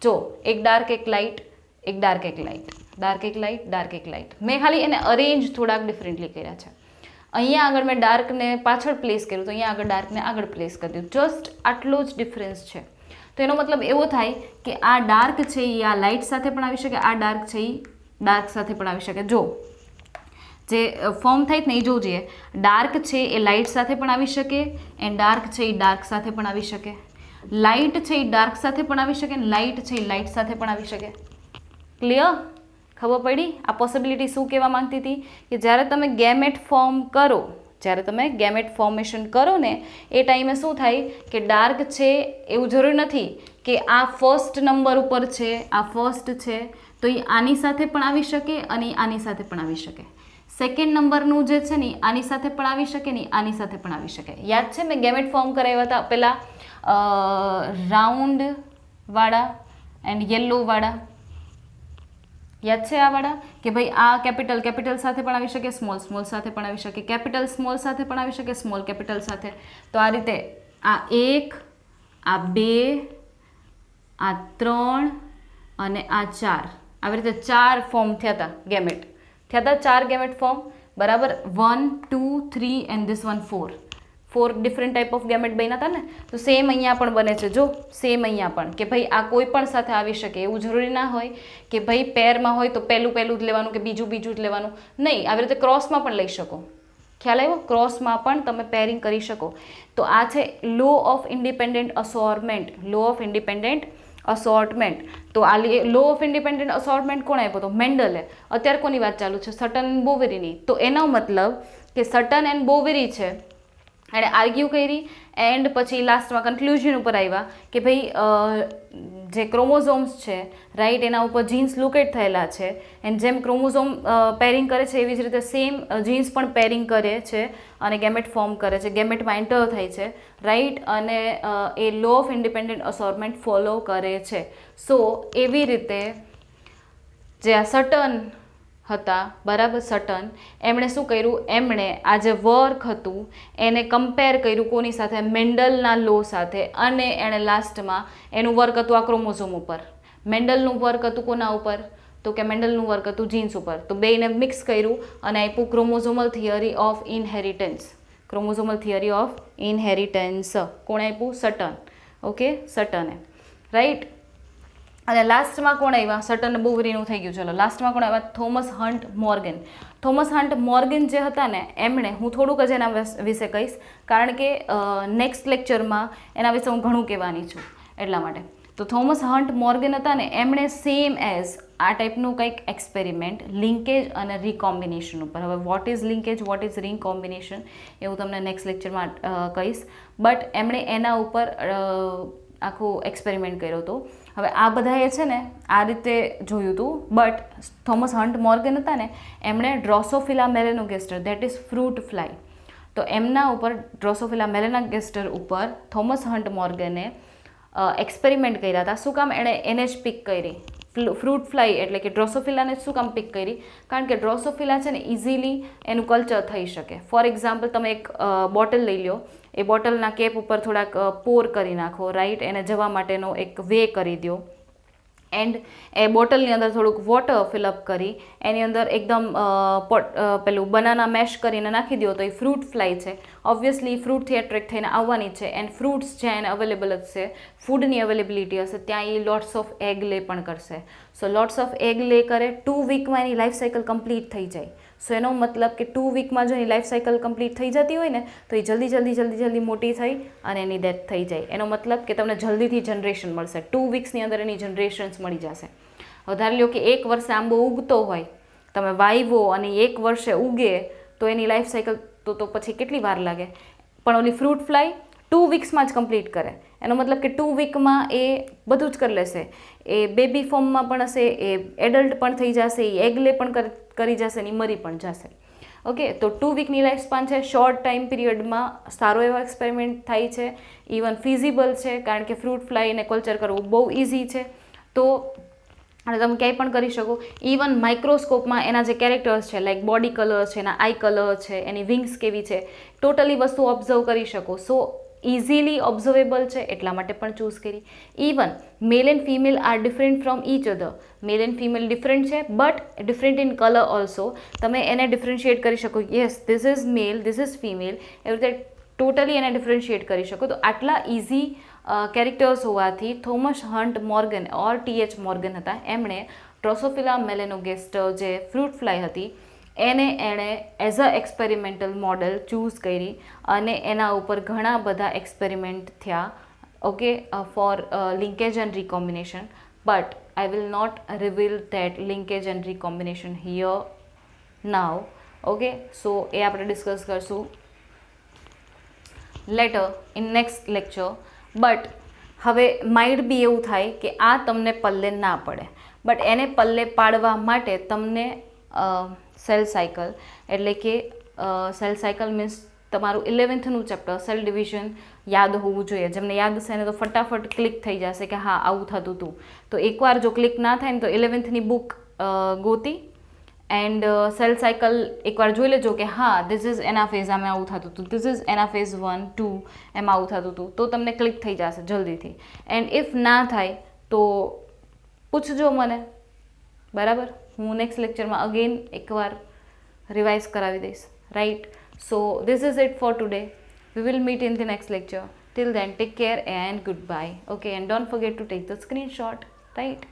જો એક ડાર્ક એક લાઇટ, એક ડાર્ક એક લાઇટ, ડાર્ક એક લાઇટ, ડાર્ક એક લાઇટ. મેં ખાલી એને અરેન્જ થોડાક ડિફરન્ટલી કર્યા છે. અહીંયા આગળ મેં ડાર્કને પાછળ પ્લેસ કર્યું, તો અહીંયા આગળ ડાર્કને આગળ પ્લેસ કરી દીધું. જસ્ટ આટલો જ ડિફરન્સ છે. તો એનો મતલબ એવો થાય કે આ ડાર્ક છે એ આ લાઇટ સાથે પણ આવી શકે, આ ડાર્ક છે એ ડાર્ક સાથે પણ આવી શકે. જો જે ફોર્મ થાય ને એ જોવું જોઈએ, ડાર્ક છે એ લાઇટ સાથે પણ આવી શકે, એન્ડ ડાર્ક છે એ ડાર્ક સાથે પણ આવી શકે, લાઇટ છે એ ડાર્ક સાથે પણ આવી શકે, લાઇટ છે એ લાઇટ સાથે પણ આવી શકે. ક્લિયર? ખબર પડી? આ પોસિબિલિટી શું કહેવા માંગતી હતી કે જ્યારે તમે ગેમેટ ફોર્મ કરો, જ્યારે તમે ગેમેટ ફોર્મેશન કરો ને એ ટાઈમે શું થાય કે ડાર્ક છે એવું જરૂરી નથી કે આ ફર્સ્ટ નંબર ઉપર છે, આ ફર્સ્ટ છે તો એ આની સાથે પણ આવી શકે અને આની સાથે પણ આવી શકે. સેકન્ડ નંબરનું જે છે ને આની સાથે પણ આવી શકે ને આની સાથે પણ આવી શકે. યાદ છે મેં ગેમેટ ફોર્મ કરાવ્યા હતા પેલા રાઉન્ડ વાળા એન્ડ યલો વાળા, યાદ છે આ વાળા કે ભાઈ આ કેપિટલ સાથે પણ આવી શકે, સ્મોલ સાથે પણ આવી શકે, કેપિટલ સ્મોલ સાથે પણ આવી શકે, સ્મોલ કેપિટલ સાથે. તો આ રીતે આ 1, આ 2, આ 3 અને આ 4 આવી રીતે 4 ફોર્મ થયા હતા ગેમેટ, 4 ગેમેટ ફોર્મ, બરાબર. 1, 2, 3 and this one 4 different type of gamete બન્યા હતા ને. તો સેમ અહીંયા પણ બને છે, જો સેમ અહીંયા પણ કે ભાઈ આ કોઈ પણ સાથે આવી શકે, એવું જરૂરી ના હોય કે ભાઈ પેરમાં હોય તો પહેલું જ લેવાનું કે બીજું જ લેવાનું, નહીં. આવી રીતે ક્રોસમાં પણ લઈ શકો, ખ્યાલ આવ્યો? ક્રોસમાં પણ તમે પેરિંગ કરી શકો. તો આ છે લો ઓફ ઇન્ડિપેન્ડન્ટ અસોર્ટમેન્ટ. તો આ લો ઓફ ઇન્ડિપેન્ડન્ટ અસોર્ટમેન્ટ કોણ આપ્યો હતો? મેન્ડલે. અત્યારે કોની વાત ચાલુ છે? સટન એન્ડ બોવેરીની. તો એનો મતલબ કે સટન એન્ડ બોવેરી છે, એણે આર્ગ્યુ કરી એન્ડ પછી લાસ્ટમાં કન્ક્લુઝન ઉપર આવ્યા કે ભાઈ જે ક્રોમોઝોમ્સ છે, રાઈટ, એના ઉપર જીન્સ લોકેટ થયેલા છે એન્ડ જેમ ક્રોમોઝોમ પેરિંગ કરે છે એવી જ રીતે સેમ જીન્સ પણ પેરિંગ કરે છે અને ગેમેટ ફોર્મ કરે છે, ગેમેટમાં એન્ટર થાય છે, રાઈટ, અને એ લો ઓફ ઇન્ડિપેન્ડન્ટ અસોર્ટમેન્ટ ફોલો કરે છે. સો એવી રીતે જે આ સટન હતા, બરાબર, સટન, એમણે શું કર્યું? એમણે આ જે વર્ક હતું એને કમ્પેર કર્યું કોની સાથે? મેન્ડલના લો સાથે. અને એણે લાસ્ટમાં એનું વર્ક હતું આ ક્રોમોઝોમ ઉપર, મેન્ડલનું વર્ક હતું કોના ઉપર? તો કે મેન્ડલનું વર્ક હતું જીન્સ ઉપર. તો બેને મિક્સ કર્યું અને આપ્યું ક્રોમોઝોમલ થિયરી ઓફ ઇનહેરિટન્સ. કોણે આપ્યું? સટન. ઓકે, સટને, રાઈટ. અને લાસ્ટમાં કોણ આવ્યા? સટન બોવરીનું થઈ ગયું. ચલો લાસ્ટમાં કોણ આવ્યા? થોમસ હન્ટ મોર્ગન જે હતા ને, એમણે, હું થોડુંક જ એના વિશે કહીશ કારણ કે નેક્સ્ટ લેક્ચરમાં એના વિશે હું ઘણું કહેવાની છું એટલા માટે. તો થોમસ હન્ટ મોર્ગન હતા ને, એમણે સેમ એઝ આ ટાઈપનું કંઈક એક્સપેરિમેન્ટ લિંકેજ અને રીકોમ્બિનેશન ઉપર. હવે what is linkage, what is recombination એવું તમને નેક્સ્ટ લેક્ચરમાં કહીશ, બટ એમણે એના ઉપર આખું એક્સપેરિમેન્ટ કર્યો હતો. હવે આ બધાએ છે ને આ રીતે જોયું હતું, બટ થોમસ હન્ટ મોર્ગન હતા ને, એમણે Drosophila મેલેનોગેસ્ટર, that is fruit fly, તો એમના ઉપર ડ્રોસોફિલા મેલેનોગેસ્ટર ઉપર થોમસ હન્ટ મોર્ગને એક્સપેરિમેન્ટ કર્યા હતા. શું કામ એને જ પિક કરી? ફ્રૂટ ફ્લાય એટલે કે ડ્રોસોફિલાને શું કામ પિક કરી? કારણ કે ડ્રોસોફિલા છે ને ઇઝીલી એનું કલ્ચર થઈ શકે. ફોર એક્ઝામ્પલ, તમે એક બોટલ લઈ લો, એ બોટલના કેપ ઉપર થોડાક પોર કરી નાખો, રાઈટ, એને જવા માટેનો એક વે કરી દો એન્ડ એ બોટલની અંદર થોડુંક વોટર ફિલઅપ કરી એની અંદર એકદમ પેલું બનાના મેશ કરીને નાખી દો, તો એ ફ્રૂટ ફ્લાય છે. ઓબ્વિયસલી ફ્રૂટથી એટ્રેક્ટ થઈને આવવાની છે એન્ડ ફ્રૂટ્સ જ્યાં એને અવેલેબલ હશે, ફૂડની અવેલેબિલિટી હશે, ત્યાં એ લોટ્સ ઓફ એગ લે પણ કરશે. સો લોટ્સ ઓફ એગ લે કરે, 2 વીકમાં એની લાઈફ સાયકલ કમ્પ્લીટ થઈ જાય. સો એનો મતલબ કે 2 વીકમાં જો એની લાઈફ સાયકલ કમ્પ્લીટ થઈ જતી હોય ને, તો એ જલ્દી મોટી થઈ અને એની ડેથ થઈ જાય. એનો મતલબ કે તમને જલ્દીથી જનરેશન મળશે, 2 વીક્સની અંદર એની જનરેશન્સ મળી જશે. હવે ધારી લો કે 1 વર્ષે આંબો ઉગતો હોય, તમે વાવ્યો અને 1 વર્ષે ઉગે, તો એની લાઈફ સાયકલ તો પછી કેટલી વાર લાગે? પણ ઓલી ફ્રૂટ ફ્લાય 2 વીક્સમાં જ કમ્પ્લીટ કરે. એનો મતલબ કે 2 વીકમાં એ બધું જ કરી લેશે. એ બેબી ફોર્મમાં પણ હશે, એ એડલ્ટ પણ થઈ જશે, એ એગ લે પણ કરી જશે, એની મરી પણ જશે. ઓકે, તો 2 વીકની લાઈફ સ્પાન છે, શોર્ટ ટાઈમ પીરિયડમાં સારો એવો એક્સપેરિમેન્ટ થાય છે, ઇવન ફિઝિબલ છે, કારણ કે ફ્રૂટ ફ્લાયને કલ્ચર કરવું બહુ ઇઝી છે. તો અને તમે ક્યાંય પણ કરી શકો. ઇવન માઇક્રોસ્કોપમાં એના જે કેરેક્ટર્સ છે, લાઈક બોડી કલર છે, એના આઈ કલર છે, એની વિંગ્સ કેવી છે, ટોટલી વસ્તુ ઓબ્ઝર્વ કરી શકો. સો ઇઝીલી ઓબ્ઝર્વેબલ છે એટલા માટે પણ ચૂઝ કરી. Even male and female are different from each other. Male and female different છે, but different in colour also. તમે એને ડિફરન્શિએટ કરી શકો. Yes, this is male, this is female, એવી રીતે ટોટલી એને ડિફરન્શિએટ કરી શકો. તો આટલા ઇઝી કેરેક્ટર્સ હોવાથી Thomas Hunt Morgan or TH Morgan હતા, એમણે ડ્રોસોફિલા મેલેનોગેસ્ટર જે ફ્રૂટ ફ્લાય હતી એણે as a experimental model choose કરી અને એના ઉપર ઘણા બધા એક્સપેરિમેન્ટ થયા. Okay, for linkage and recombination, but I will not reveal that linkage and recombination here now. Okay, so એ આપણે ડિસ્કસ કરશું later in next lecture. But હવે માઇડ બી એવું થાય કે આ તમને પલ્લે ના પડે, બટ એને પલ્લે પાડવા માટે તમને સેલ સાયકલ, એટલે કે સેલ સાયકલ મીન્સ તમારું 11થનું ચેપ્ટર સેલ ડિવિઝન યાદ હોવું જોઈએ. જેમને યાદ હશે ને તો ફટાફટ ક્લિક થઈ જશે કે હા આવું થતું હતું. તો એકવાર જો ક્લિક ના થાય ને તો 11થની બુક ગોતી એન્ડ સેલ સાયકલ એકવાર જોઈ લેજો કે હા ધીસ ઇઝ એના ફેઝ આમાં આવું થતું હતું, ધીસ ઇઝ એના ફેઝ 1, 2 એમાં આવું થતું હતું, તો તમને ક્લિક થઈ જશે જલ્દીથી. એન્ડ ઇફ ના થાય તો પૂછજો મને, બરાબર. હું નેક્સ્ટ લેક્ચરમાં અગેન એકવાર રિવાઇઝ કરાવી દઈશ, right. So this is it four today. We will meet in the next lecture. Till then, take care and goodbye. Okay, and don't forget to take the screenshot, right?